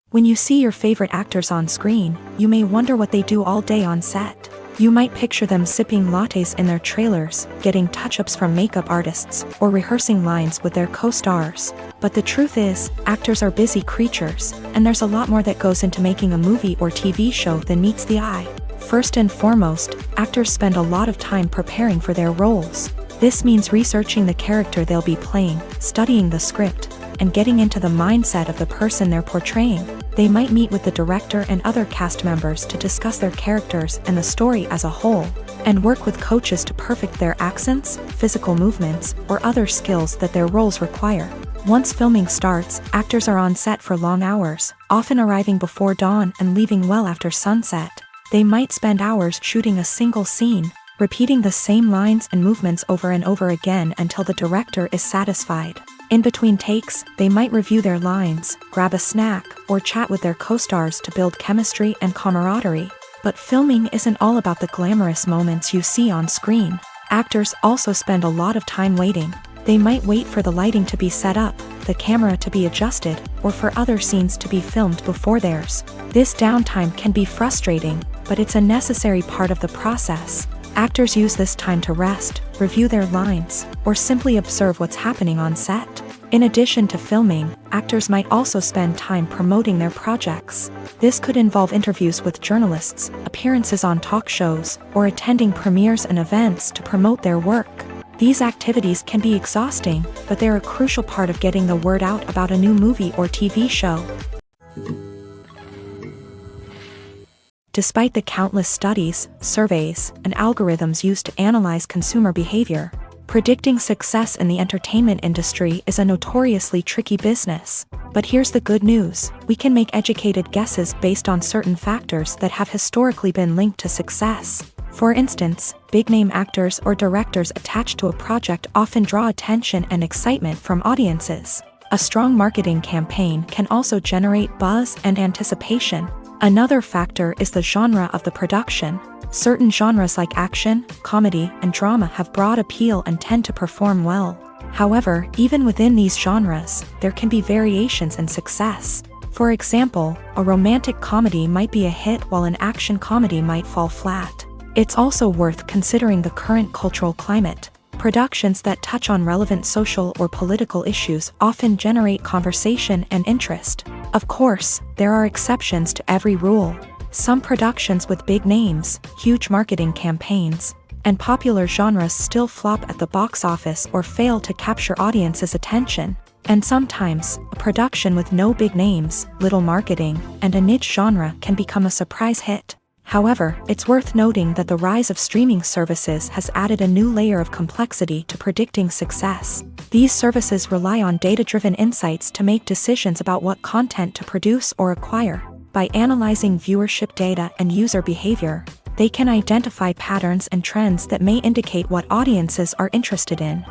When you see your favorite actors on screen, you may wonder what they do all day on set. You might picture them sipping lattes in their trailers, getting touch-ups from makeup artists, or rehearsing lines with their co-stars. But the truth is, actors are busy creatures, and there's a lot more that goes into making a movie or TV show than meets the eye. First and foremost, actors spend a lot of time preparing for their roles. This means researching the character they'll be playing, studying the script, and getting into the mindset of the person they're portraying. They might meet with the director and other cast members to discuss their characters and the story as a whole, and work with coaches to perfect their accents, physical movements, or other skills that their roles require. Once filming starts, actors are on set for long hours, often arriving before dawn and leaving well after sunset. They might spend hours shooting a single scene, repeating the same lines and movements over and over again until the director is satisfied. In between takes, they might review their lines, grab a snack, or chat with their co-stars to build chemistry and camaraderie. But filming isn't all about the glamorous moments you see on screen. Actors also spend a lot of time waiting. They might wait for the lighting to be set up, the camera to be adjusted, or for other scenes to be filmed before theirs. This downtime can be frustrating, but it's a necessary part of the process. Actors use this time to rest, review their lines, or simply observe what's happening on set. In addition to filming, actors might also spend time promoting their projects. This could involve interviews with journalists, appearances on talk shows, or attending premieres and events to promote their work. These activities can be exhausting, but they're a crucial part of getting the word out about a new movie or TV show. Despite the countless studies, surveys, and algorithms used to analyze consumer behavior, predicting success in the entertainment industry is a notoriously tricky business. But here's the good news: we can make educated guesses based on certain factors that have historically been linked to success. For instance, big-name actors or directors attached to a project often draw attention and excitement from audiences. A strong marketing campaign can also generate buzz and anticipation. Another factor is the genre of the production. Certain genres like action, comedy, and drama have broad appeal and tend to perform well. However, even within these genres, there can be variations in success. For example, a romantic comedy might be a hit while an action comedy might fall flat. It's also worth considering the current cultural climate. Productions that touch on relevant social or political issues often generate conversation and interest. Of course, there are exceptions to every rule. Some productions with big names, huge marketing campaigns, and popular genres still flop at the box office or fail to capture audiences' attention. And sometimes, a production with no big names, little marketing, and a niche genre can become a surprise hit. However, it's worth noting that the rise of streaming services has added a new layer of complexity to predicting success. These services rely on data-driven insights to make decisions about what content to produce or acquire. By analyzing viewership data and user behavior, they can identify patterns and trends that may indicate what audiences are interested in.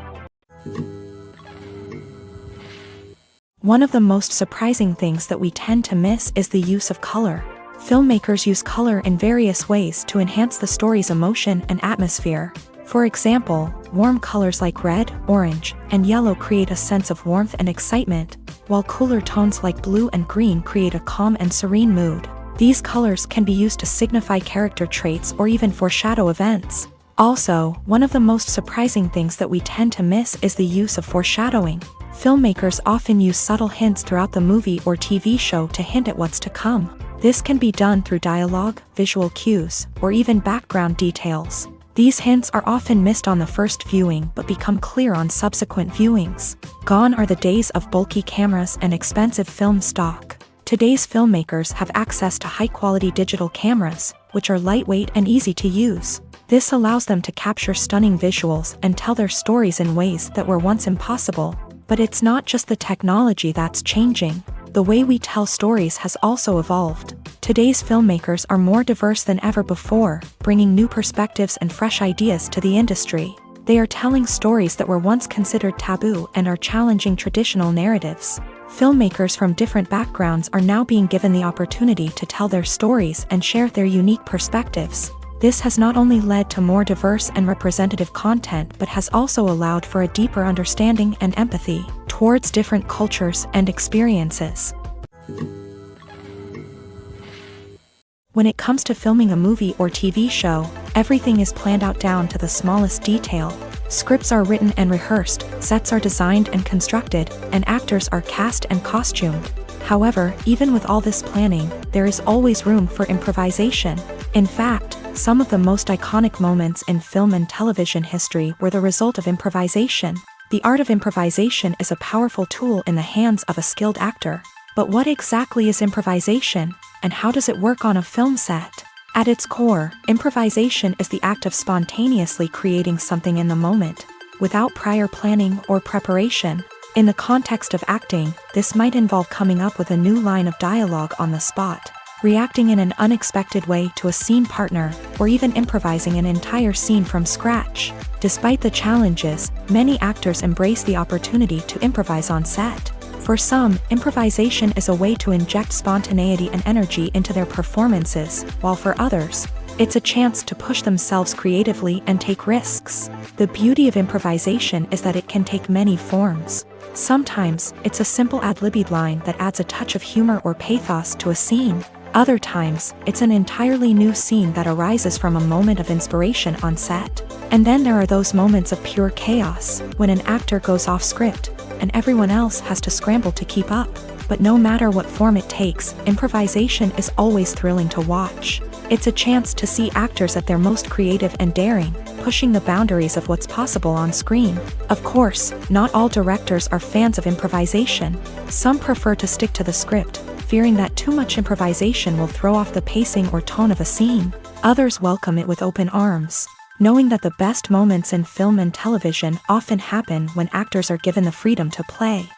One of the most surprising things that we tend to miss is the use of color. Filmmakers use color in various ways to enhance the story's emotion and atmosphere. For example, warm colors like red, orange, and yellow create a sense of warmth and excitement, while cooler tones like blue and green create a calm and serene mood. These colors can be used to signify character traits or even foreshadow events. Also, one of the most surprising things that we tend to miss is the use of foreshadowing. Filmmakers often use subtle hints throughout the movie or TV show to hint at what's to come. This can be done through dialogue, visual cues, or even background details. These hints are often missed on the first viewing but become clear on subsequent viewings. Gone are the days of bulky cameras and expensive film stock. Today's filmmakers have access to high-quality digital cameras, which are lightweight and easy to use. This allows them to capture stunning visuals and tell their stories in ways that were once impossible. But it's not just the technology that's changing. The way we tell stories has also evolved. Today's filmmakers are more diverse than ever before, bringing new perspectives and fresh ideas to the industry. They are telling stories that were once considered taboo and are challenging traditional narratives. Filmmakers from different backgrounds are now being given the opportunity to tell their stories and share their unique perspectives. This has not only led to more diverse and representative content but has also allowed for a deeper understanding and empathy towards different cultures and experiences. When it comes to filming a movie or TV show, everything is planned out down to the smallest detail. Scripts are written and rehearsed, sets are designed and constructed, and actors are cast and costumed. However, even with all this planning, there is always room for improvisation. In fact, some of the most iconic moments in film and television history were the result of improvisation. The art of improvisation is a powerful tool in the hands of a skilled actor. But what exactly is improvisation, and how does it work on a film set? At its core, improvisation is the act of spontaneously creating something in the moment, without prior planning or preparation. In the context of acting, this might involve coming up with a new line of dialogue on the spot, reacting in an unexpected way to a scene partner, or even improvising an entire scene from scratch. Despite the challenges, many actors embrace the opportunity to improvise on set. For some, improvisation is a way to inject spontaneity and energy into their performances, while for others, it's a chance to push themselves creatively and take risks. The beauty of improvisation is that it can take many forms. Sometimes, it's a simple ad-libbed line that adds a touch of humor or pathos to a scene. Other times, it's an entirely new scene that arises from a moment of inspiration on set. And then there are those moments of pure chaos, when an actor goes off script, and everyone else has to scramble to keep up. But no matter what form it takes, improvisation is always thrilling to watch. It's a chance to see actors at their most creative and daring, pushing the boundaries of what's possible on screen. Of course, not all directors are fans of improvisation. Some prefer to stick to the script, fearing that too much improvisation will throw off the pacing or tone of a scene. Others welcome it with open arms, knowing that the best moments in film and television often happen when actors are given the freedom to play.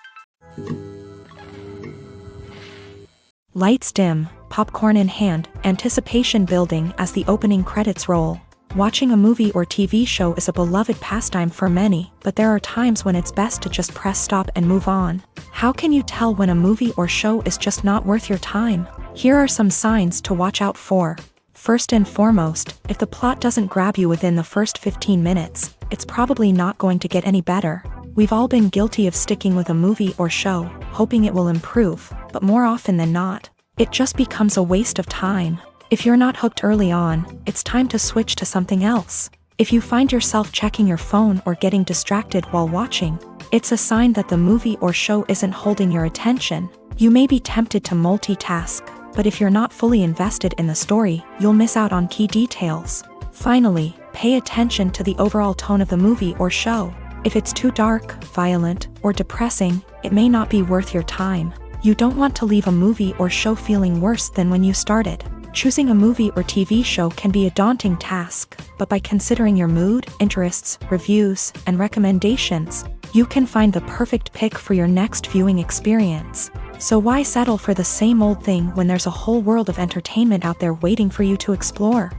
Lights dim, popcorn in hand, anticipation building as the opening credits roll. Watching a movie or TV show is a beloved pastime for many, but there are times when it's best to just press stop and move on. How can you tell when a movie or show is just not worth your time? Here are some signs to watch out for. First and foremost, if the plot doesn't grab you within the first 15 minutes, it's probably not going to get any better. We've all been guilty of sticking with a movie or show, hoping it will improve, but more often than not, it just becomes a waste of time. If you're not hooked early on, it's time to switch to something else. If you find yourself checking your phone or getting distracted while watching, it's a sign that the movie or show isn't holding your attention. You may be tempted to multitask, but if you're not fully invested in the story, you'll miss out on key details. Finally, pay attention to the overall tone of the movie or show. If it's too dark, violent, or depressing, it may not be worth your time. You don't want to leave a movie or show feeling worse than when you started. Choosing a movie or TV show can be a daunting task, but by considering your mood, interests, reviews, and recommendations, you can find the perfect pick for your next viewing experience. So why settle for the same old thing when there's a whole world of entertainment out there waiting for you to explore?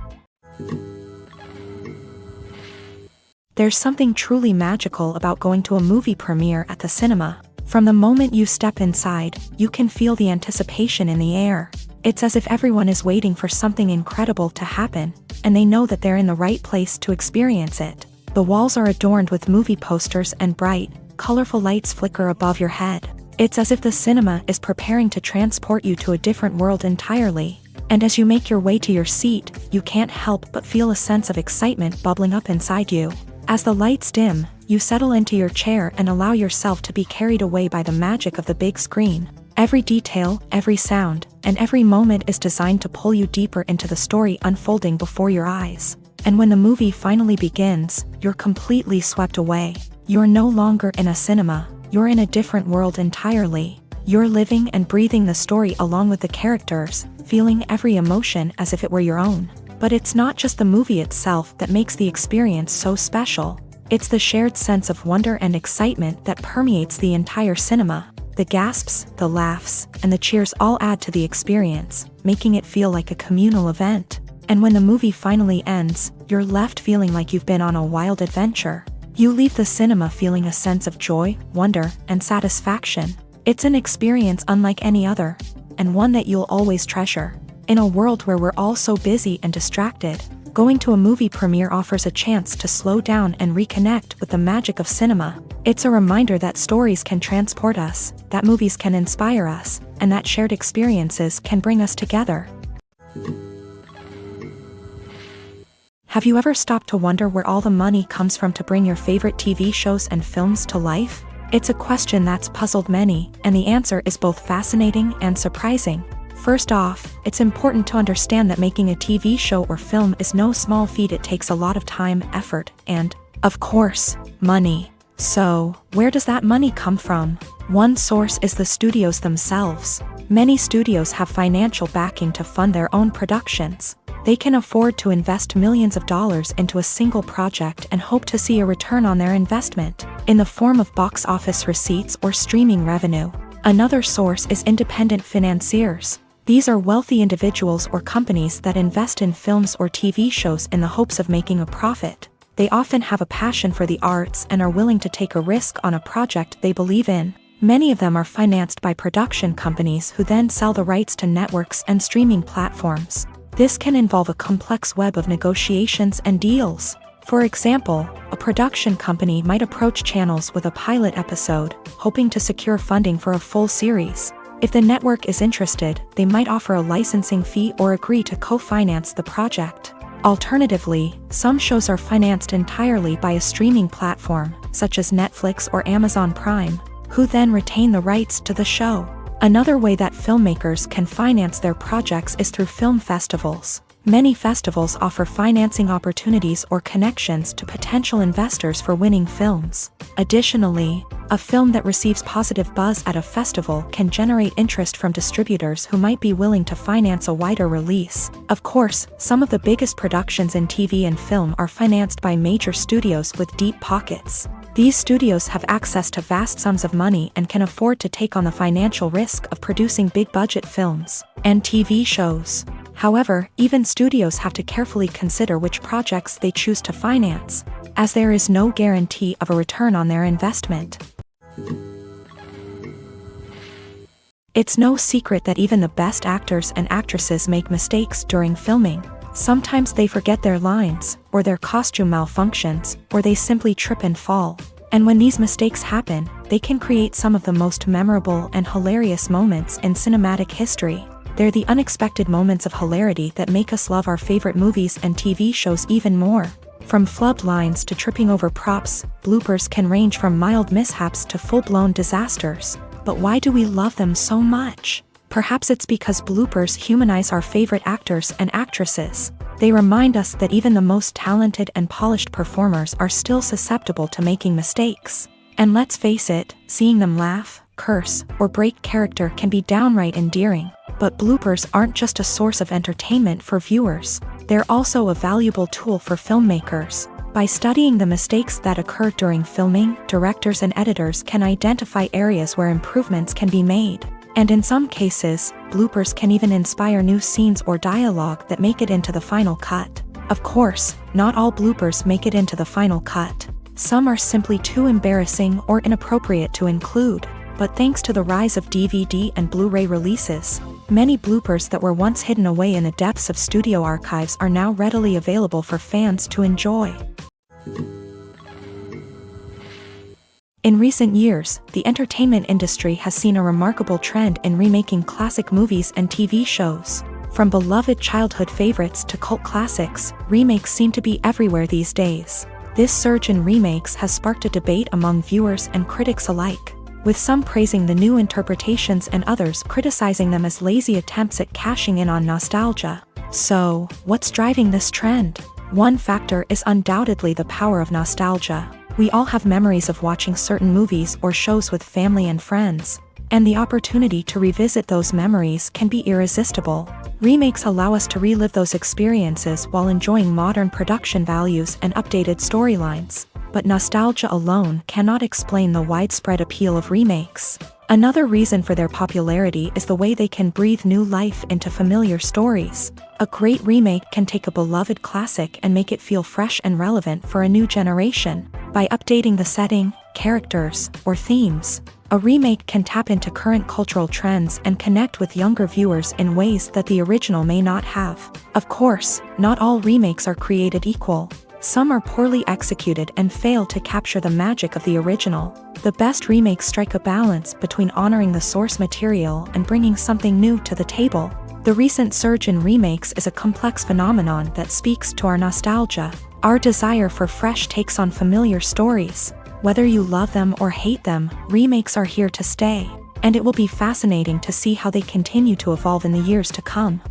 There's something truly magical about going to a movie premiere at the cinema. From the moment you step inside, you can feel the anticipation in the air. It's as if everyone is waiting for something incredible to happen, and they know that they're in the right place to experience it. The walls are adorned with movie posters and bright, colorful lights flicker above your head. It's as if the cinema is preparing to transport you to a different world entirely. And as you make your way to your seat, you can't help but feel a sense of excitement bubbling up inside you. As the lights dim, you settle into your chair and allow yourself to be carried away by the magic of the big screen. Every detail, every sound, and every moment is designed to pull you deeper into the story unfolding before your eyes. And when the movie finally begins, you're completely swept away. You're no longer in a cinema, you're in a different world entirely. You're living and breathing the story along with the characters, feeling every emotion as if it were your own. But it's not just the movie itself that makes the experience so special. It's the shared sense of wonder and excitement that permeates the entire cinema. The gasps, the laughs, and the cheers all add to the experience, making it feel like a communal event. And when the movie finally ends, you're left feeling like you've been on a wild adventure. You leave the cinema feeling a sense of joy, wonder, and satisfaction. It's an experience unlike any other, and one that you'll always treasure. In a world where we're all so busy and distracted, going to a movie premiere offers a chance to slow down and reconnect with the magic of cinema. It's a reminder that stories can transport us, that movies can inspire us, and that shared experiences can bring us together. Have you ever stopped to wonder where all the money comes from to bring your favorite TV shows and films to life? It's a question that's puzzled many, and the answer is both fascinating and surprising. First off, it's important to understand that making a TV show or film is no small feat. It takes a lot of time, effort, and, of course, money. So, where does that money come from? One source is the studios themselves. Many studios have financial backing to fund their own productions. They can afford to invest millions of dollars into a single project and hope to see a return on their investment, in the form of box office receipts or streaming revenue. Another source is independent financiers. These are wealthy individuals or companies that invest in films or TV shows in the hopes of making a profit. They often have a passion for the arts and are willing to take a risk on a project they believe in. Many of them are financed by production companies who then sell the rights to networks and streaming platforms. This can involve a complex web of negotiations and deals. For example, a production company might approach channels with a pilot episode, hoping to secure funding for a full series. If the network is interested, they might offer a licensing fee or agree to co-finance the project. Alternatively, some shows are financed entirely by a streaming platform, such as Netflix or Amazon Prime, who then retain the rights to the show. Another way that filmmakers can finance their projects is through film festivals. Many festivals offer financing opportunities or connections to potential investors for winning films. Additionally, a film that receives positive buzz at a festival can generate interest from distributors who might be willing to finance a wider release. Of course, some of the biggest productions in TV and film are financed by major studios with deep pockets. These studios have access to vast sums of money and can afford to take on the financial risk of producing big-budget films and TV shows. However, even studios have to carefully consider which projects they choose to finance, as there is no guarantee of a return on their investment. It's no secret that even the best actors and actresses make mistakes during filming. Sometimes they forget their lines, or their costume malfunctions, or they simply trip and fall. And when these mistakes happen, they can create some of the most memorable and hilarious moments in cinematic history. They're the unexpected moments of hilarity that make us love our favorite movies and TV shows even more. From flubbed lines to tripping over props, bloopers can range from mild mishaps to full-blown disasters. But why do we love them so much? Perhaps it's because bloopers humanize our favorite actors and actresses. They remind us that even the most talented and polished performers are still susceptible to making mistakes. And let's face it, seeing them laugh, curse, or break character can be downright endearing. But bloopers aren't just a source of entertainment for viewers, they're also a valuable tool for filmmakers. By studying the mistakes that occur during filming, directors and editors can identify areas where improvements can be made. And in some cases, bloopers can even inspire new scenes or dialogue that make it into the final cut. Of course, not all bloopers make it into the final cut. Some are simply too embarrassing or inappropriate to include. But thanks to the rise of DVD and Blu-ray releases, many bloopers that were once hidden away in the depths of studio archives are now readily available for fans to enjoy. In recent years, the entertainment industry has seen a remarkable trend in remaking classic movies and TV shows. From beloved childhood favorites to cult classics, remakes seem to be everywhere these days. This surge in remakes has sparked a debate among viewers and critics alike, with some praising the new interpretations and others criticizing them as lazy attempts at cashing in on nostalgia. So, what's driving this trend? One factor is undoubtedly the power of nostalgia. We all have memories of watching certain movies or shows with family and friends, and the opportunity to revisit those memories can be irresistible. Remakes allow us to relive those experiences while enjoying modern production values and updated storylines. But nostalgia alone cannot explain the widespread appeal of remakes. Another reason for their popularity is the way they can breathe new life into familiar stories. A great remake can take a beloved classic and make it feel fresh and relevant for a new generation. By updating the setting, characters, or themes, a remake can tap into current cultural trends and connect with younger viewers in ways that the original may not have. Of course, not all remakes are created equal. Some are poorly executed and fail to capture the magic of the original. The best remakes strike a balance between honoring the source material and bringing something new to the table. The recent surge in remakes is a complex phenomenon that speaks to our nostalgia, our desire for fresh takes on familiar stories. Whether you love them or hate them, remakes are here to stay, and it will be fascinating to see how they continue to evolve in the years to come.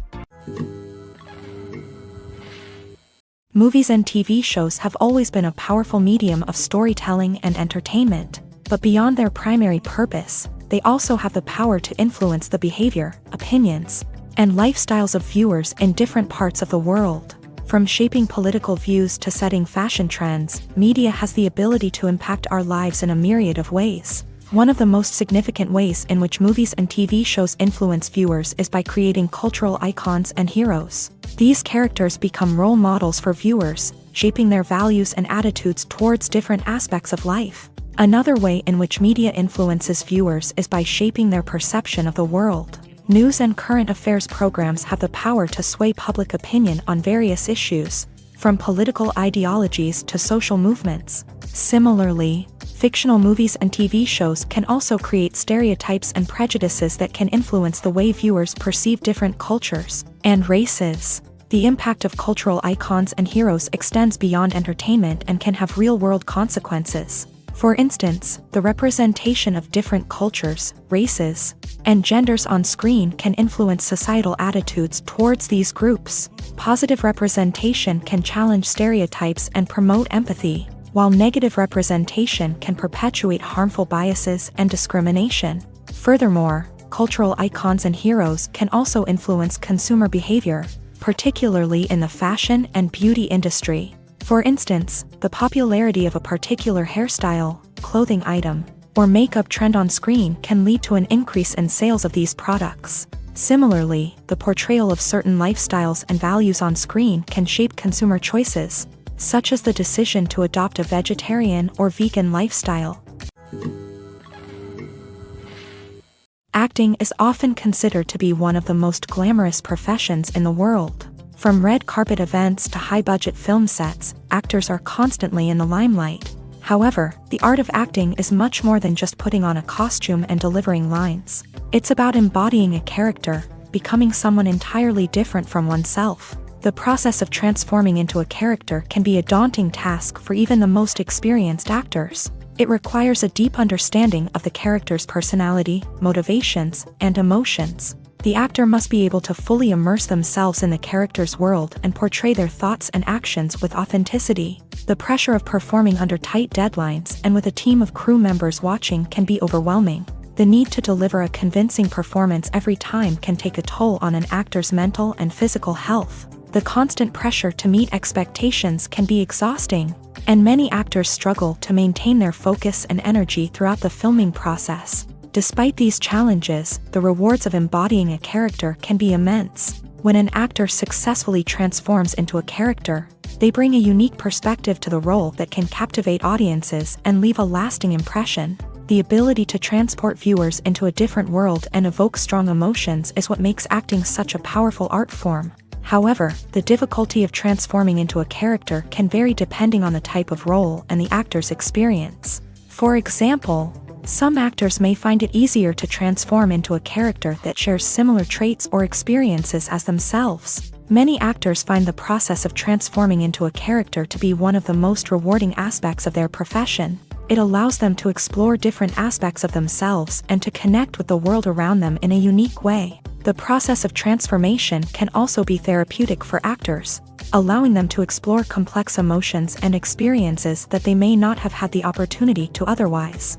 Movies and TV shows have always been a powerful medium of storytelling and entertainment, but beyond their primary purpose, they also have the power to influence the behavior, opinions, and lifestyles of viewers in different parts of the world. From shaping political views to setting fashion trends, media has the ability to impact our lives in a myriad of ways. One of the most significant ways in which movies and TV shows influence viewers is by creating cultural icons and heroes. These characters become role models for viewers, shaping their values and attitudes towards different aspects of life. Another way in which media influences viewers is by shaping their perception of the world. News and current affairs programs have the power to sway public opinion on various issues, from political ideologies to social movements. Similarly, fictional movies and TV shows can also create stereotypes and prejudices that can influence the way viewers perceive different cultures and races. The impact of cultural icons and heroes extends beyond entertainment and can have real-world consequences. For instance, the representation of different cultures, races, and genders on screen can influence societal attitudes towards these groups. Positive representation can challenge stereotypes and promote empathy, while negative representation can perpetuate harmful biases and discrimination. Furthermore, cultural icons and heroes can also influence consumer behavior, particularly in the fashion and beauty industry. For instance, the popularity of a particular hairstyle, clothing item, or makeup trend on screen can lead to an increase in sales of these products. Similarly, the portrayal of certain lifestyles and values on screen can shape consumer choices, such as the decision to adopt a vegetarian or vegan lifestyle. Acting is often considered to be one of the most glamorous professions in the world. From red carpet events to high-budget film sets, actors are constantly in the limelight. However, the art of acting is much more than just putting on a costume and delivering lines. It's about embodying a character, becoming someone entirely different from oneself. The process of transforming into a character can be a daunting task for even the most experienced actors. It requires a deep understanding of the character's personality, motivations, and emotions. The actor must be able to fully immerse themselves in the character's world and portray their thoughts and actions with authenticity. The pressure of performing under tight deadlines and with a team of crew members watching can be overwhelming. The need to deliver a convincing performance every time can take a toll on an actor's mental and physical health. The constant pressure to meet expectations can be exhausting, and many actors struggle to maintain their focus and energy throughout the filming process. Despite these challenges, the rewards of embodying a character can be immense. When an actor successfully transforms into a character, they bring a unique perspective to the role that can captivate audiences and leave a lasting impression. The ability to transport viewers into a different world and evoke strong emotions is what makes acting such a powerful art form. However, the difficulty of transforming into a character can vary depending on the type of role and the actor's experience. For example, some actors may find it easier to transform into a character that shares similar traits or experiences as themselves. Many actors find the process of transforming into a character to be one of the most rewarding aspects of their profession. It allows them to explore different aspects of themselves and to connect with the world around them in a unique way. The process of transformation can also be therapeutic for actors, allowing them to explore complex emotions and experiences that they may not have had the opportunity to otherwise.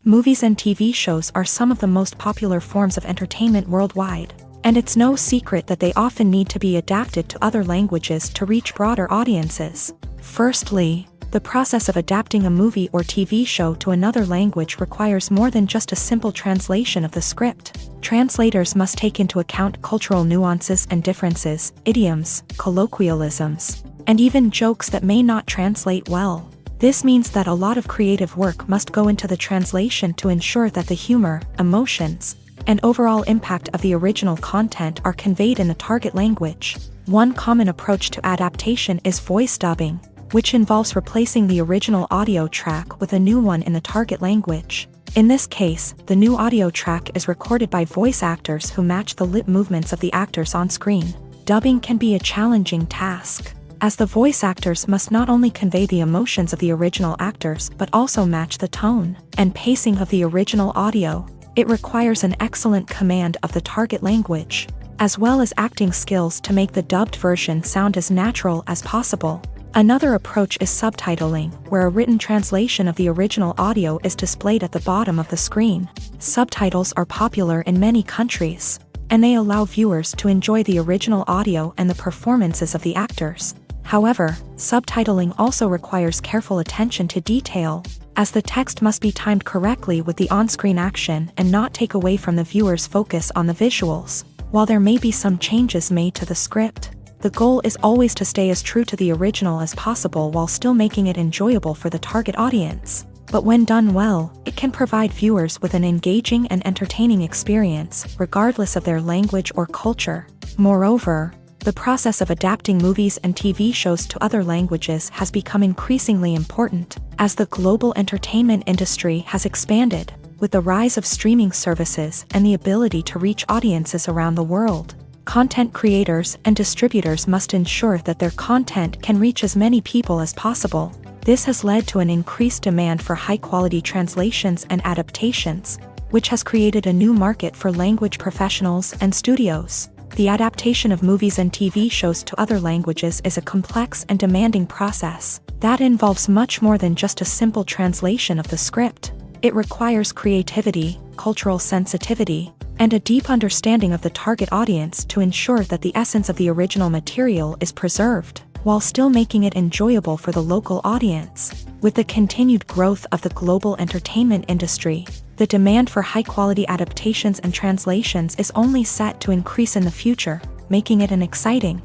Movies and TV shows are some of the most popular forms of entertainment worldwide, and it's no secret that they often need to be adapted to other languages to reach broader audiences. Firstly, the process of adapting a movie or TV show to another language requires more than just a simple translation of the script. Translators must take into account cultural nuances and differences, idioms, colloquialisms, and even jokes that may not translate well. This means that a lot of creative work must go into the translation to ensure that the humor, emotions, and overall impact of the original content are conveyed in the target language. One common approach to adaptation is voice dubbing, which involves replacing the original audio track with a new one in the target language. In this case, the new audio track is recorded by voice actors who match the lip movements of the actors on screen. Dubbing can be a challenging task, as the voice actors must not only convey the emotions of the original actors but also match the tone and pacing of the original audio. It requires an excellent command of the target language, as well as acting skills to make the dubbed version sound as natural as possible. Another approach is subtitling, where a written translation of the original audio is displayed at the bottom of the screen. Subtitles are popular in many countries, and they allow viewers to enjoy the original audio and the performances of the actors. However, subtitling also requires careful attention to detail, as the text must be timed correctly with the on-screen action and not take away from the viewer's focus on the visuals. While there may be some changes made to the script, the goal is always to stay as true to the original as possible while still making it enjoyable for the target audience. But when done well, it can provide viewers with an engaging and entertaining experience, regardless of their language or culture. Moreover, the process of adapting movies and TV shows to other languages has become increasingly important, as the global entertainment industry has expanded, with the rise of streaming services and the ability to reach audiences around the world. Content creators and distributors must ensure that their content can reach as many people as possible. This has led to an increased demand for high-quality translations and adaptations, which has created a new market for language professionals and studios. The adaptation of movies and TV shows to other languages is a complex and demanding process that involves much more than just a simple translation of the script. It requires creativity, cultural sensitivity, and a deep understanding of the target audience to ensure that the essence of the original material is preserved, while still making it enjoyable for the local audience. With the continued growth of the global entertainment industry, the demand for high-quality adaptations and translations is only set to increase in the future, making it an exciting.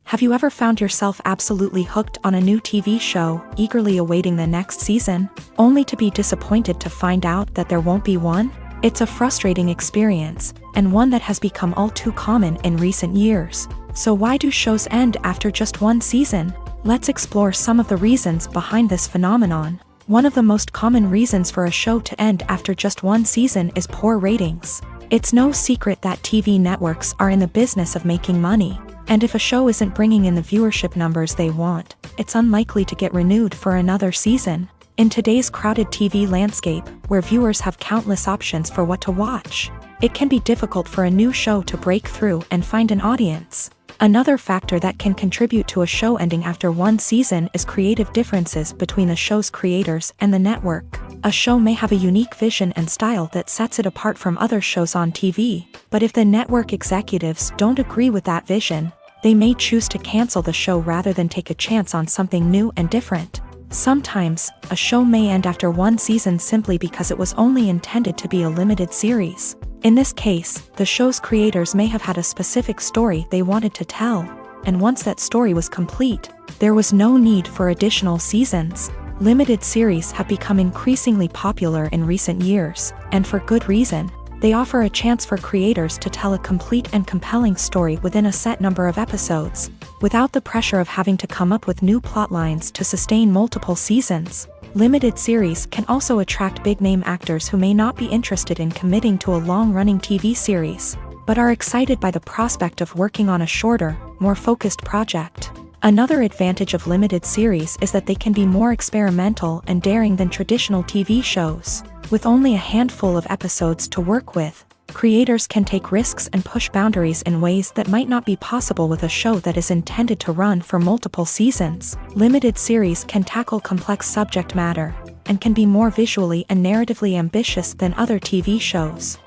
Have you ever found yourself absolutely hooked on a new TV show, eagerly awaiting the next season, only to be disappointed to find out that there won't be one? It's a frustrating experience, and one that has become all too common in recent years. So why do shows end after just one season? Let's explore some of the reasons behind this phenomenon. One of the most common reasons for a show to end after just one season is poor ratings. It's no secret that TV networks are in the business of making money, and if a show isn't bringing in the viewership numbers they want, it's unlikely to get renewed for another season. In today's crowded TV landscape, where viewers have countless options for what to watch, it can be difficult for a new show to break through and find an audience. Another factor that can contribute to a show ending after one season is creative differences between the show's creators and the network. A show may have a unique vision and style that sets it apart from other shows on TV, but if the network executives don't agree with that vision, they may choose to cancel the show rather than take a chance on something new and different. Sometimes, a show may end after one season simply because it was only intended to be a limited series. In this case, the show's creators may have had a specific story they wanted to tell, and once that story was complete, there was no need for additional seasons. Limited series have become increasingly popular in recent years, and for good reason. They offer a chance for creators to tell a complete and compelling story within a set number of episodes, without the pressure of having to come up with new plotlines to sustain multiple seasons. Limited series can also attract big-name actors who may not be interested in committing to a long-running TV series, but are excited by the prospect of working on a shorter, more focused project. Another advantage of limited series is that they can be more experimental and daring than traditional TV shows. With only a handful of episodes to work with, creators can take risks and push boundaries in ways that might not be possible with a show that is intended to run for multiple seasons. Limited series can tackle complex subject matter, and can be more visually and narratively ambitious than other TV shows.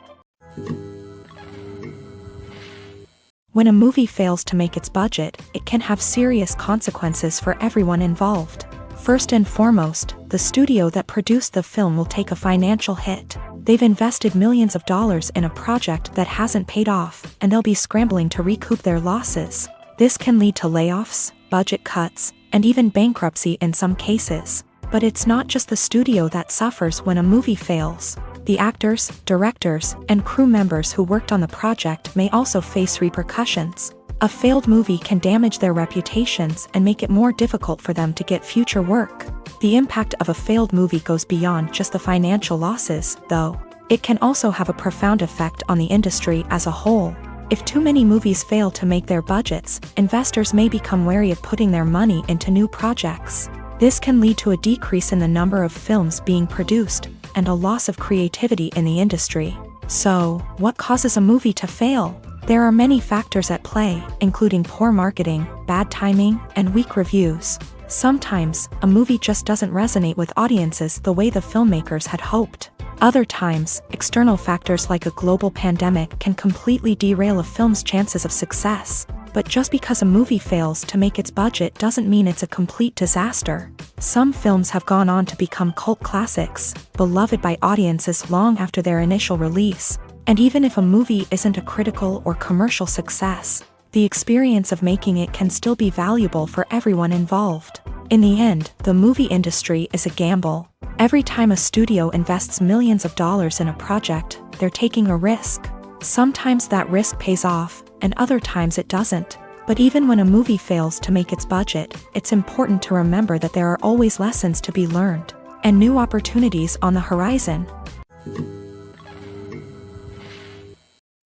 When a movie fails to make its budget, it can have serious consequences for everyone involved. First and foremost, the studio that produced the film will take a financial hit. They've invested millions of dollars in a project that hasn't paid off, and they'll be scrambling to recoup their losses. This can lead to layoffs, budget cuts, and even bankruptcy in some cases. But it's not just the studio that suffers when a movie fails. The actors, directors, and crew members who worked on the project may also face repercussions. A failed movie can damage their reputations and make it more difficult for them to get future work. The impact of a failed movie goes beyond just the financial losses, though. It can also have a profound effect on the industry as a whole. If too many movies fail to make their budgets, investors may become wary of putting their money into new projects. This can lead to a decrease in the number of films being produced, and a loss of creativity in the industry. So, what causes a movie to fail? There are many factors at play, including poor marketing, bad timing, and weak reviews. Sometimes, a movie just doesn't resonate with audiences the way the filmmakers had hoped. Other times, external factors like a global pandemic can completely derail a film's chances of success. But just because a movie fails to make its budget doesn't mean it's a complete disaster. Some films have gone on to become cult classics, beloved by audiences long after their initial release. And even if a movie isn't a critical or commercial success, the experience of making it can still be valuable for everyone involved. In the end, the movie industry is a gamble. Every time a studio invests millions of dollars in a project, they're taking a risk. Sometimes that risk pays off, and other times it doesn't. But even when a movie fails to make its budget, it's important to remember that there are always lessons to be learned, and new opportunities on the horizon.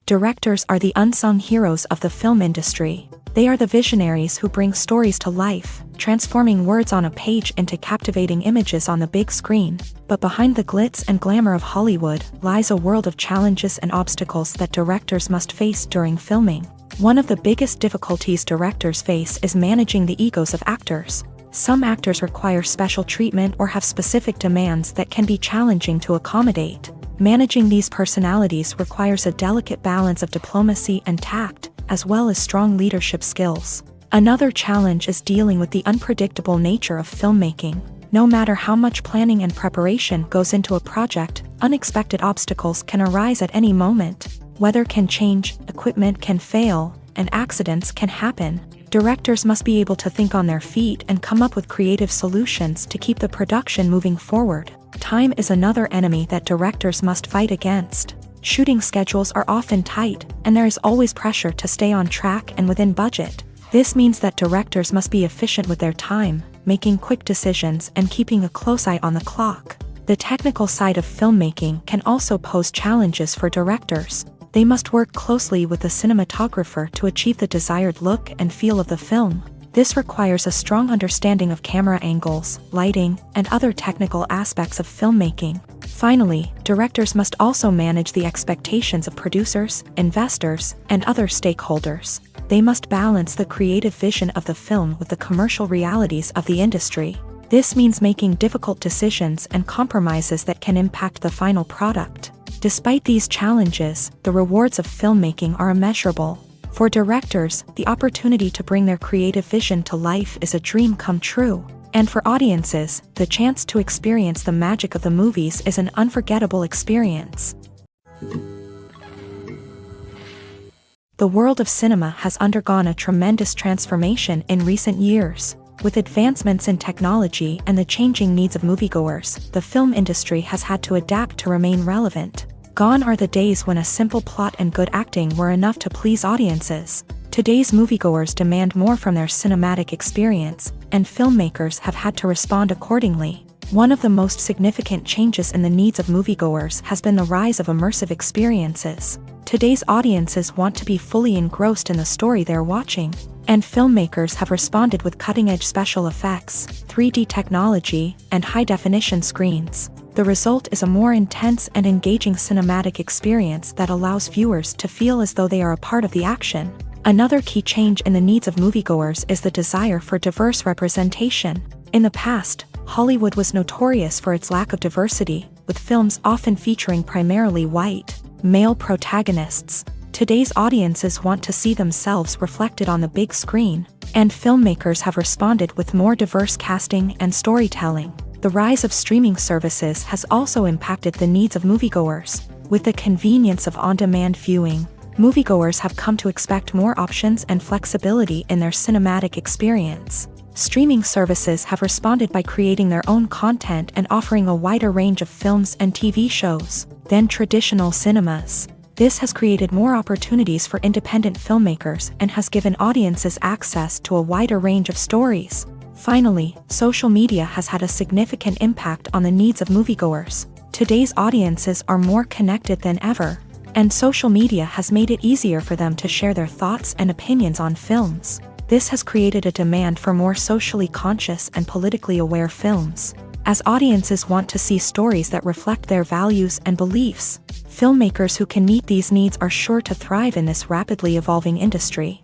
Directors are the unsung heroes of the film industry. They are the visionaries who bring stories to life, transforming words on a page into captivating images on the big screen. But behind the glitz and glamour of Hollywood lies a world of challenges and obstacles that directors must face during filming. One of the biggest difficulties directors face is managing the egos of actors. Some actors require special treatment or have specific demands that can be challenging to accommodate. Managing these personalities requires a delicate balance of diplomacy and tact, as well as strong leadership skills. Another challenge is dealing with the unpredictable nature of filmmaking. No matter how much planning and preparation goes into a project, unexpected obstacles can arise at any moment. Weather can change, equipment can fail, and accidents can happen. Directors must be able to think on their feet and come up with creative solutions to keep the production moving forward. Time is another enemy that directors must fight against. Shooting schedules are often tight, and there is always pressure to stay on track and within budget. This means that directors must be efficient with their time, making quick decisions and keeping a close eye on the clock. The technical side of filmmaking can also pose challenges for directors. They must work closely with the cinematographer to achieve the desired look and feel of the film. This requires a strong understanding of camera angles, lighting, and other technical aspects of filmmaking. Finally, directors must also manage the expectations of producers, investors, and other stakeholders. They must balance the creative vision of the film with the commercial realities of the industry. This means making difficult decisions and compromises that can impact the final product. Despite these challenges, the rewards of filmmaking are immeasurable. For directors, the opportunity to bring their creative vision to life is a dream come true. And for audiences, the chance to experience the magic of the movies is an unforgettable experience. The world of cinema has undergone a tremendous transformation in recent years. With advancements in technology and the changing needs of moviegoers, the film industry has had to adapt to remain relevant. Gone are the days when a simple plot and good acting were enough to please audiences. Today's moviegoers demand more from their cinematic experience, and filmmakers have had to respond accordingly. One of the most significant changes in the needs of moviegoers has been the rise of immersive experiences. Today's audiences want to be fully engrossed in the story they're watching, and filmmakers have responded with cutting-edge special effects, 3D technology, and high-definition screens. The result is a more intense and engaging cinematic experience that allows viewers to feel as though they are a part of the action. Another key change in the needs of moviegoers is the desire for diverse representation. In the past, Hollywood was notorious for its lack of diversity, with films often featuring primarily white, male protagonists. Today's audiences want to see themselves reflected on the big screen, and filmmakers have responded with more diverse casting and storytelling. The rise of streaming services has also impacted the needs of moviegoers. With the convenience of on-demand viewing, moviegoers have come to expect more options and flexibility in their cinematic experience. Streaming services have responded by creating their own content and offering a wider range of films and TV shows than traditional cinemas. This has created more opportunities for independent filmmakers and has given audiences access to a wider range of stories. Finally, social media has had a significant impact on the needs of moviegoers. Today's audiences are more connected than ever, and social media has made it easier for them to share their thoughts and opinions on films. This has created a demand for more socially conscious and politically aware films. As audiences want to see stories that reflect their values and beliefs, filmmakers who can meet these needs are sure to thrive in this rapidly evolving industry.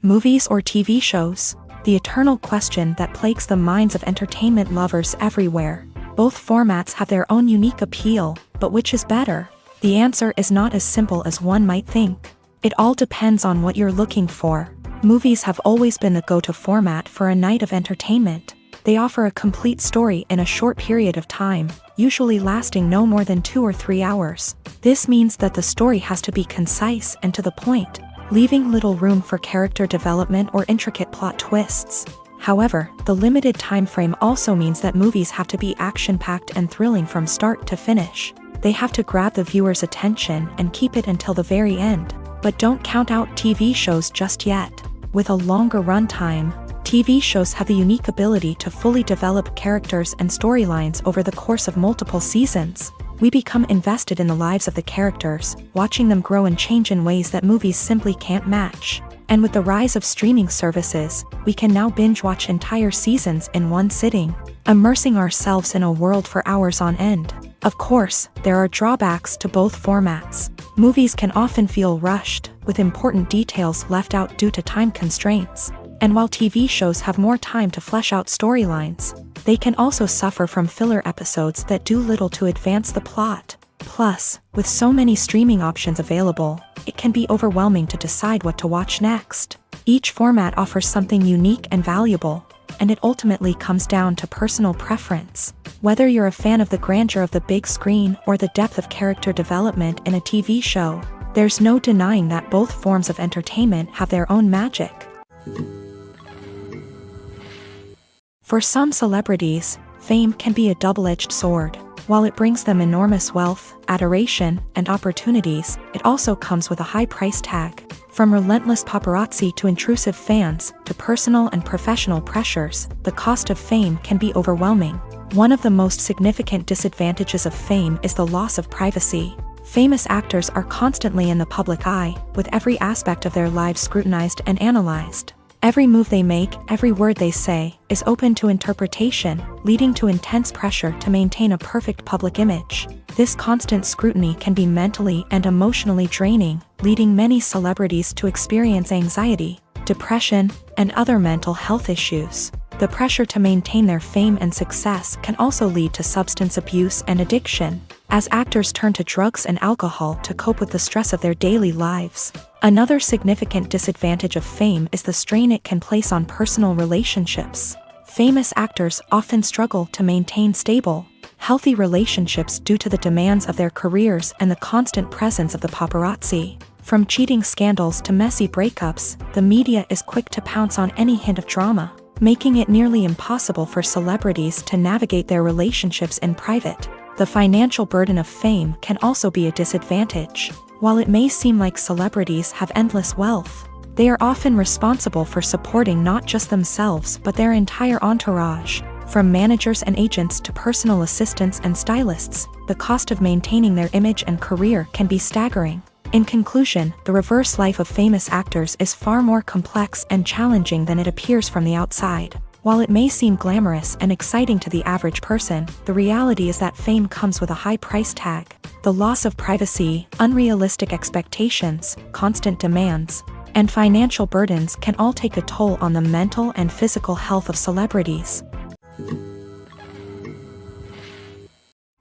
Movies or TV shows? The eternal question that plagues the minds of entertainment lovers everywhere. Both formats have their own unique appeal, but which is better? The answer is not as simple as one might think. It all depends on what you're looking for. Movies have always been the go-to format for a night of entertainment. They offer a complete story in a short period of time, usually lasting no more than 2 or 3 hours. This means that the story has to be concise and to the point, leaving little room for character development or intricate plot twists. However, the limited time frame also means that movies have to be action-packed and thrilling from start to finish. They have to grab the viewer's attention and keep it until the very end. But don't count out TV shows just yet. With a longer runtime, TV shows have the unique ability to fully develop characters and storylines over the course of multiple seasons. We become invested in the lives of the characters, watching them grow and change in ways that movies simply can't match. And with the rise of streaming services, we can now binge-watch entire seasons in one sitting, immersing ourselves in a world for hours on end. Of course, there are drawbacks to both formats. Movies can often feel rushed, with important details left out due to time constraints. And while TV shows have more time to flesh out storylines, they can also suffer from filler episodes that do little to advance the plot. Plus, with so many streaming options available, it can be overwhelming to decide what to watch next. Each format offers something unique and valuable, and it ultimately comes down to personal preference. Whether you're a fan of the grandeur of the big screen or the depth of character development in a TV show, there's no denying that both forms of entertainment have their own magic. For some celebrities, fame can be a double-edged sword. While it brings them enormous wealth, adoration, and opportunities, it also comes with a high price tag. From relentless paparazzi to intrusive fans, to personal and professional pressures, the cost of fame can be overwhelming. One of the most significant disadvantages of fame is the loss of privacy. Famous actors are constantly in the public eye, with every aspect of their lives scrutinized and analyzed. Every move they make, every word they say, is open to interpretation, leading to intense pressure to maintain a perfect public image. This constant scrutiny can be mentally and emotionally draining, leading many celebrities to experience anxiety, depression, and other mental health issues. The pressure to maintain their fame and success can also lead to substance abuse and addiction, as actors turn to drugs and alcohol to cope with the stress of their daily lives. Another significant disadvantage of fame is the strain it can place on personal relationships. Famous actors often struggle to maintain stable, healthy relationships due to the demands of their careers and the constant presence of the paparazzi. From cheating scandals to messy breakups, the media is quick to pounce on any hint of drama, making it nearly impossible for celebrities to navigate their relationships in private. The financial burden of fame can also be a disadvantage. While it may seem like celebrities have endless wealth, they are often responsible for supporting not just themselves but their entire entourage. From managers and agents to personal assistants and stylists, the cost of maintaining their image and career can be staggering. In conclusion, the reverse life of famous actors is far more complex and challenging than it appears from the outside. While it may seem glamorous and exciting to the average person, the reality is that fame comes with a high price tag. The loss of privacy, unrealistic expectations, constant demands, and financial burdens can all take a toll on the mental and physical health of celebrities.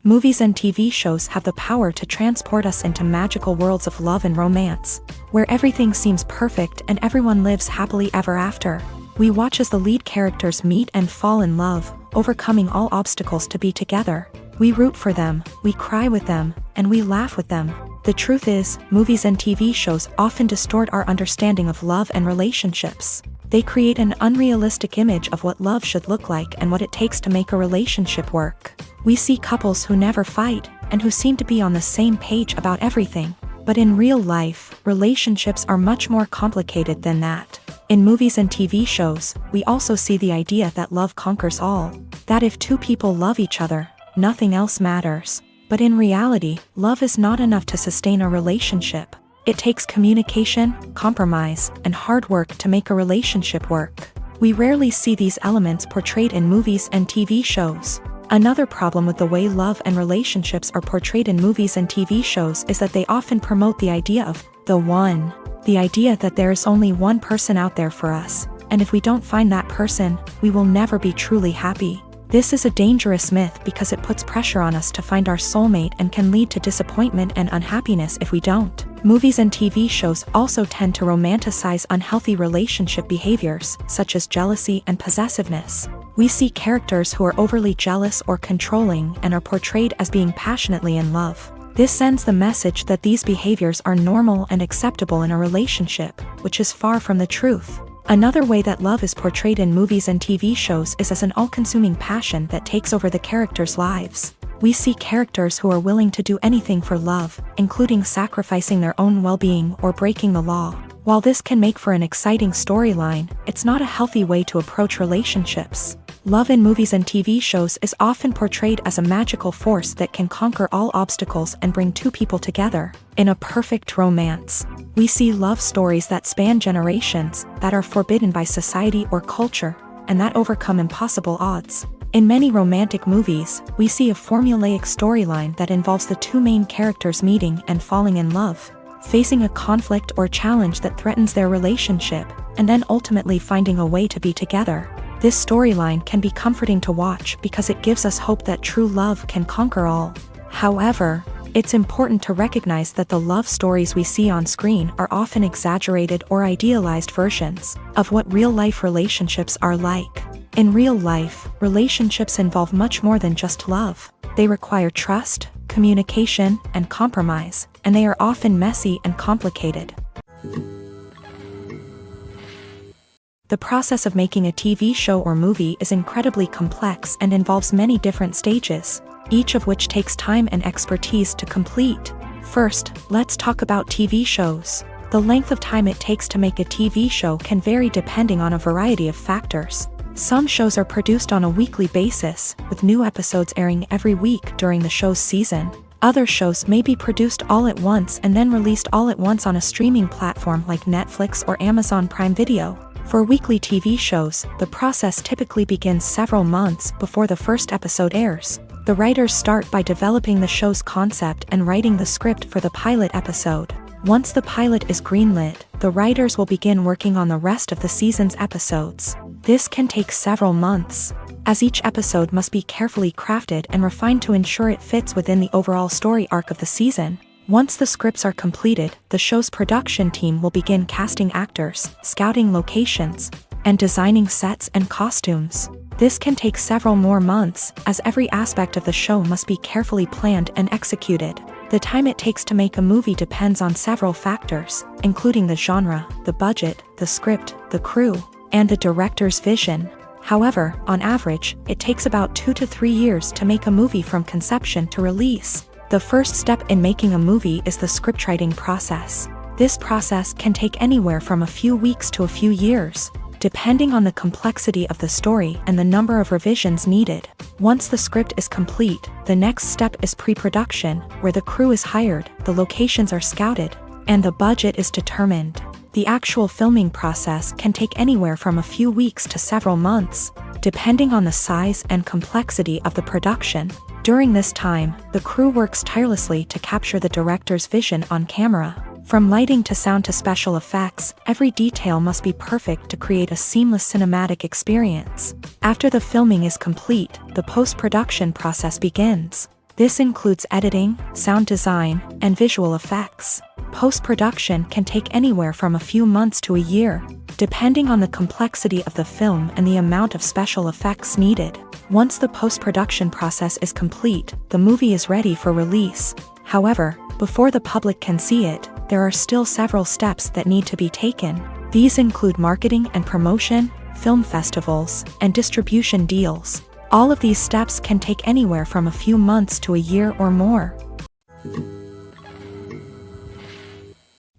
Movies and TV shows have the power to transport us into magical worlds of love and romance, where everything seems perfect and everyone lives happily ever after. We watch as the lead characters meet and fall in love, overcoming all obstacles to be together. We root for them, we cry with them, and we laugh with them. The truth is, movies and TV shows often distort our understanding of love and relationships. They create an unrealistic image of what love should look like and what it takes to make a relationship work. We see couples who never fight, and who seem to be on the same page about everything. But in real life, relationships are much more complicated than that. In movies and TV shows, we also see the idea that love conquers all. That if two people love each other, nothing else matters. But in reality, love is not enough to sustain a relationship. It takes communication, compromise, and hard work to make a relationship work. We rarely see these elements portrayed in movies and TV shows. Another problem with the way love and relationships are portrayed in movies and TV shows is that they often promote the idea of the one. The idea that there is only one person out there for us, and if we don't find that person, we will never be truly happy. This is a dangerous myth because it puts pressure on us to find our soulmate and can lead to disappointment and unhappiness if we don't. Movies and TV shows also tend to romanticize unhealthy relationship behaviors, such as jealousy and possessiveness. We see characters who are overly jealous or controlling and are portrayed as being passionately in love. This sends the message that these behaviors are normal and acceptable in a relationship, which is far from the truth. Another way that love is portrayed in movies and TV shows is as an all-consuming passion that takes over the characters' lives. We see characters who are willing to do anything for love, including sacrificing their own well-being or breaking the law. While this can make for an exciting storyline, it's not a healthy way to approach relationships. Love in movies and TV shows is often portrayed as a magical force that can conquer all obstacles and bring two people together. In a perfect romance, we see love stories that span generations, that are forbidden by society or culture, and that overcome impossible odds. In many romantic movies, we see a formulaic storyline that involves the two main characters meeting and falling in love, facing a conflict or challenge that threatens their relationship, and then ultimately finding a way to be together. This storyline can be comforting to watch because it gives us hope that true love can conquer all. However, it's important to recognize that the love stories we see on screen are often exaggerated or idealized versions of what real-life relationships are like. In real life, relationships involve much more than just love. They require trust, communication, and compromise, and they are often messy and complicated. The process of making a TV show or movie is incredibly complex and involves many different stages, each of which takes time and expertise to complete. First, let's talk about TV shows. The length of time it takes to make a TV show can vary depending on a variety of factors. Some shows are produced on a weekly basis, with new episodes airing every week during the show's season. Other shows may be produced all at once and then released all at once on a streaming platform like Netflix or Amazon Prime Video. For weekly TV shows, the process typically begins several months before the first episode airs. The writers start by developing the show's concept and writing the script for the pilot episode. Once the pilot is greenlit, the writers will begin working on the rest of the season's episodes. This can take several months, as each episode must be carefully crafted and refined to ensure it fits within the overall story arc of the season. Once the scripts are completed, the show's production team will begin casting actors, scouting locations, and designing sets and costumes. This can take several more months, as every aspect of the show must be carefully planned and executed. The time it takes to make a movie depends on several factors, including the genre, the budget, the script, the crew, and the director's vision. However, on average, it takes about 2 to 3 years to make a movie from conception to release. The first step in making a movie is the scriptwriting process. This process can take anywhere from a few weeks to a few years, depending on the complexity of the story and the number of revisions needed. Once the script is complete, the next step is pre-production, where the crew is hired, the locations are scouted, and the budget is determined. The actual filming process can take anywhere from a few weeks to several months, depending on the size and complexity of the production. During this time, the crew works tirelessly to capture the director's vision on camera. From lighting to sound to special effects, every detail must be perfect to create a seamless cinematic experience. After the filming is complete, the post-production process begins. This includes editing, sound design, and visual effects. Post-production can take anywhere from a few months to a year, depending on the complexity of the film and the amount of special effects needed. Once the post-production process is complete, the movie is ready for release. However, before the public can see it, there are still several steps that need to be taken. These include marketing and promotion, film festivals, and distribution deals. All of these steps can take anywhere from a few months to a year or more.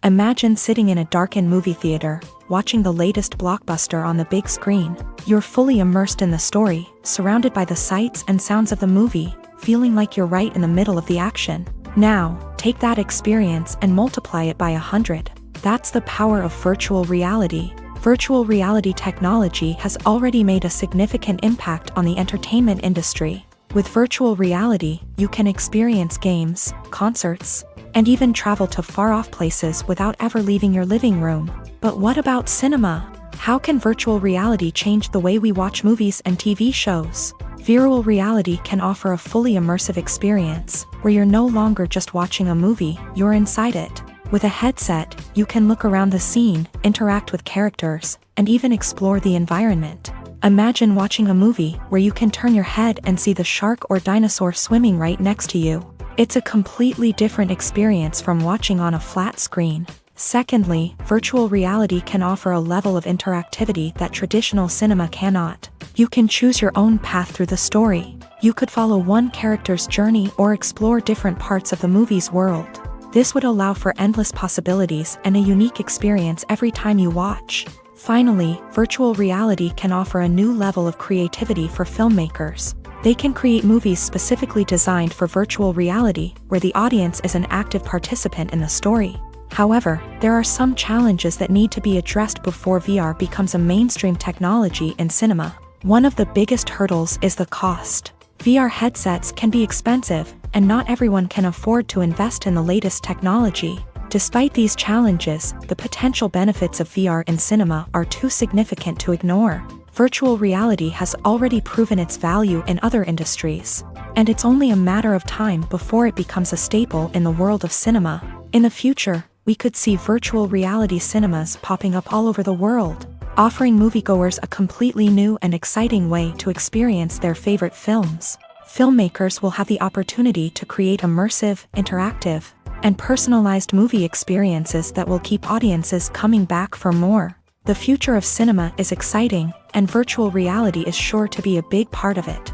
Imagine sitting in a darkened movie theater, watching the latest blockbuster on the big screen. You're fully immersed in the story, surrounded by the sights and sounds of the movie, feeling like you're right in the middle of the action. Now, take that experience and multiply it by 100. That's the power of virtual reality. Virtual reality technology has already made a significant impact on the entertainment industry. With virtual reality, you can experience games, concerts, and even travel to far-off places without ever leaving your living room. But what about cinema? How can virtual reality change the way we watch movies and TV shows? Virtual reality can offer a fully immersive experience, where you're no longer just watching a movie, you're inside it. With a headset, you can look around the scene, interact with characters, and even explore the environment. Imagine watching a movie where you can turn your head and see the shark or dinosaur swimming right next to you. It's a completely different experience from watching on a flat screen. Secondly, virtual reality can offer a level of interactivity that traditional cinema cannot. You can choose your own path through the story. You could follow one character's journey or explore different parts of the movie's world. This would allow for endless possibilities and a unique experience every time you watch. Finally, virtual reality can offer a new level of creativity for filmmakers. They can create movies specifically designed for virtual reality, where the audience is an active participant in the story. However, there are some challenges that need to be addressed before VR becomes a mainstream technology in cinema. One of the biggest hurdles is the cost. VR headsets can be expensive, and not everyone can afford to invest in the latest technology. Despite these challenges, the potential benefits of VR in cinema are too significant to ignore. Virtual reality has already proven its value in other industries, and it's only a matter of time before it becomes a staple in the world of cinema. In the future, we could see virtual reality cinemas popping up all over the world, offering moviegoers a completely new and exciting way to experience their favorite films. Filmmakers will have the opportunity to create immersive, interactive, and personalized movie experiences that will keep audiences coming back for more. The future of cinema is exciting, and virtual reality is sure to be a big part of it.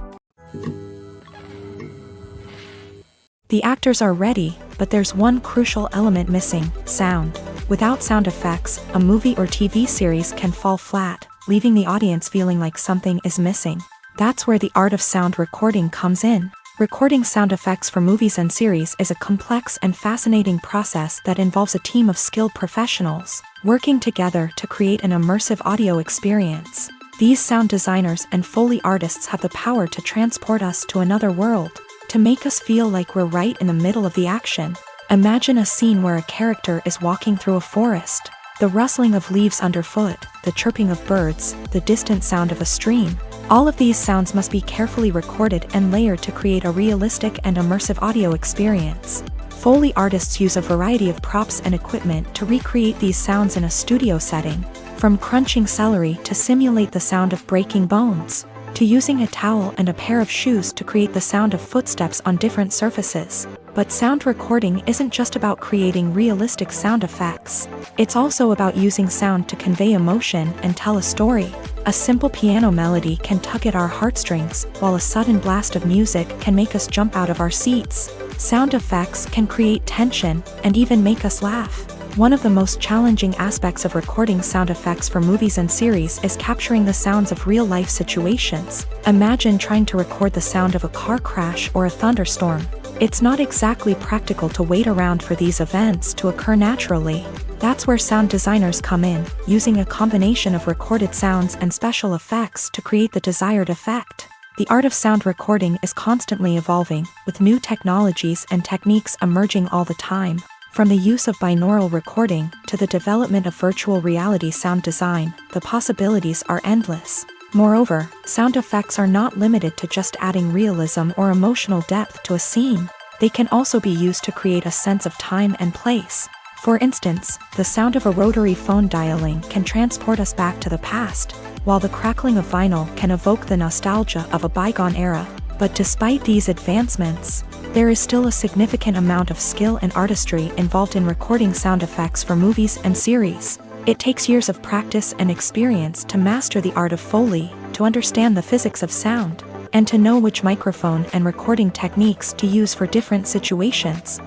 The actors are ready, but there's one crucial element missing: sound. Without sound effects, a movie or TV series can fall flat, leaving the audience feeling like something is missing. That's where the art of sound recording comes in. Recording sound effects for movies and series is a complex and fascinating process that involves a team of skilled professionals working together to create an immersive audio experience. These sound designers and Foley artists have the power to transport us to another world, to make us feel like we're right in the middle of the action. Imagine a scene where a character is walking through a forest. The rustling of leaves underfoot, the chirping of birds, the distant sound of a stream. All of these sounds must be carefully recorded and layered to create a realistic and immersive audio experience. Foley artists use a variety of props and equipment to recreate these sounds in a studio setting, from crunching celery to simulate the sound of breaking bones, to using a towel and a pair of shoes to create the sound of footsteps on different surfaces. But sound recording isn't just about creating realistic sound effects. It's also about using sound to convey emotion and tell a story. A simple piano melody can tug at our heartstrings, while a sudden blast of music can make us jump out of our seats. Sound effects can create tension and even make us laugh. One of the most challenging aspects of recording sound effects for movies and series is capturing the sounds of real-life situations. Imagine trying to record the sound of a car crash or a thunderstorm. It's not exactly practical to wait around for these events to occur naturally. That's where sound designers come in, using a combination of recorded sounds and special effects to create the desired effect. The art of sound recording is constantly evolving, with new technologies and techniques emerging all the time. From the use of binaural recording to the development of virtual reality sound design, the possibilities are endless. Moreover, sound effects are not limited to just adding realism or emotional depth to a scene. They can also be used to create a sense of time and place. For instance, the sound of a rotary phone dialing can transport us back to the past, while the crackling of vinyl can evoke the nostalgia of a bygone era. But despite these advancements, there is still a significant amount of skill and artistry involved in recording sound effects for movies and series. It takes years of practice and experience to master the art of Foley, to understand the physics of sound, and to know which microphone and recording techniques to use for different situations.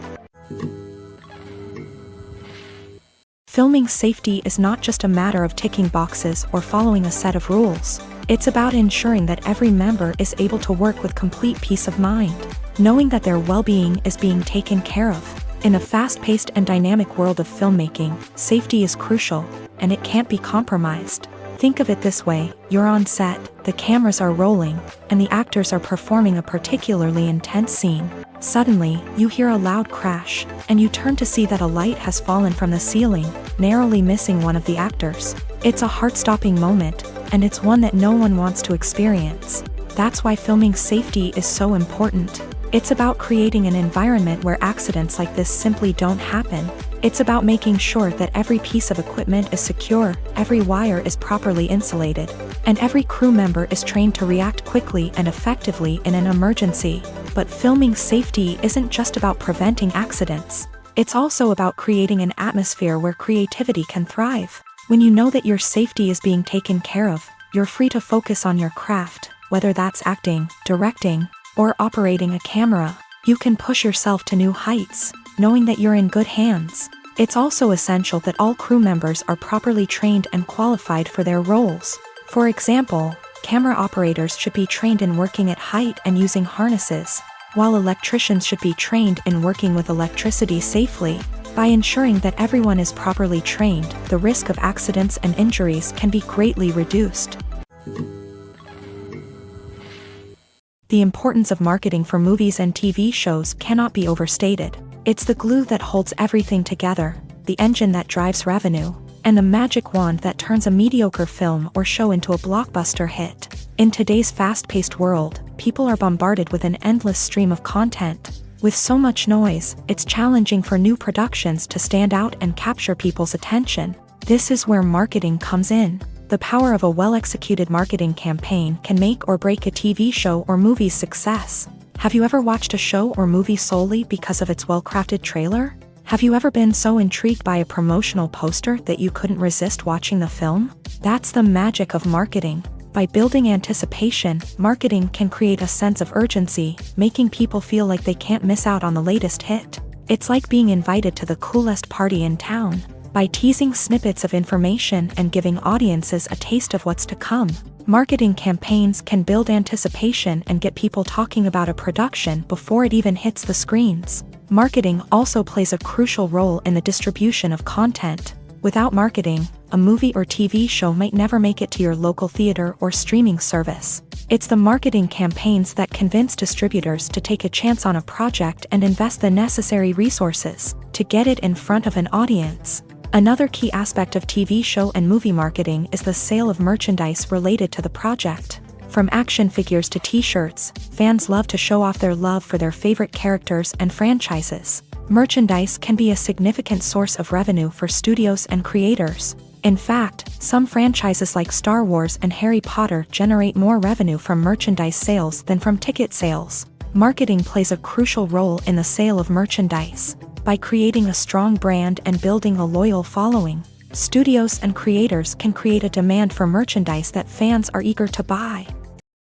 Filming safety is not just a matter of ticking boxes or following a set of rules. It's about ensuring that every member is able to work with complete peace of mind, knowing that their well-being is being taken care of. In a fast-paced and dynamic world of filmmaking, safety is crucial, and it can't be compromised. Think of it this way: you're on set, the cameras are rolling, and the actors are performing a particularly intense scene. Suddenly, you hear a loud crash, and you turn to see that a light has fallen from the ceiling, narrowly missing one of the actors. It's a heart-stopping moment, and it's one that no one wants to experience. That's why filming safety is so important. It's about creating an environment where accidents like this simply don't happen. It's about making sure that every piece of equipment is secure, every wire is properly insulated, and every crew member is trained to react quickly and effectively in an emergency. But filming safety isn't just about preventing accidents. It's also about creating an atmosphere where creativity can thrive. When you know that your safety is being taken care of, you're free to focus on your craft, whether that's acting, directing, or operating a camera. You can push yourself to new heights, knowing that you're in good hands. It's also essential that all crew members are properly trained and qualified for their roles. For example, camera operators should be trained in working at height and using harnesses, while electricians should be trained in working with electricity safely. By ensuring that everyone is properly trained, the risk of accidents and injuries can be greatly reduced. The importance of marketing for movies and TV shows cannot be overstated. It's the glue that holds everything together, the engine that drives revenue, and the magic wand that turns a mediocre film or show into a blockbuster hit. In today's fast-paced world, people are bombarded with an endless stream of content. With so much noise, it's challenging for new productions to stand out and capture people's attention. This is where marketing comes in. The power of a well-executed marketing campaign can make or break a TV show or movie's success. Have you ever watched a show or movie solely because of its well-crafted trailer? Have you ever been so intrigued by a promotional poster that you couldn't resist watching the film? That's the magic of marketing. By building anticipation, marketing can create a sense of urgency, making people feel like they can't miss out on the latest hit. It's like being invited to the coolest party in town. By teasing snippets of information and giving audiences a taste of what's to come, marketing campaigns can build anticipation and get people talking about a production before it even hits the screens. Marketing also plays a crucial role in the distribution of content. Without marketing, a movie or TV show might never make it to your local theater or streaming service. It's the marketing campaigns that convince distributors to take a chance on a project and invest the necessary resources to get it in front of an audience. Another key aspect of TV show and movie marketing is the sale of merchandise related to the project. From action figures to t-shirts, fans love to show off their love for their favorite characters and franchises. Merchandise can be a significant source of revenue for studios and creators. In fact, some franchises like Star Wars and Harry Potter generate more revenue from merchandise sales than from ticket sales. Marketing plays a crucial role in the sale of merchandise. By creating a strong brand and building a loyal following, studios and creators can create a demand for merchandise that fans are eager to buy.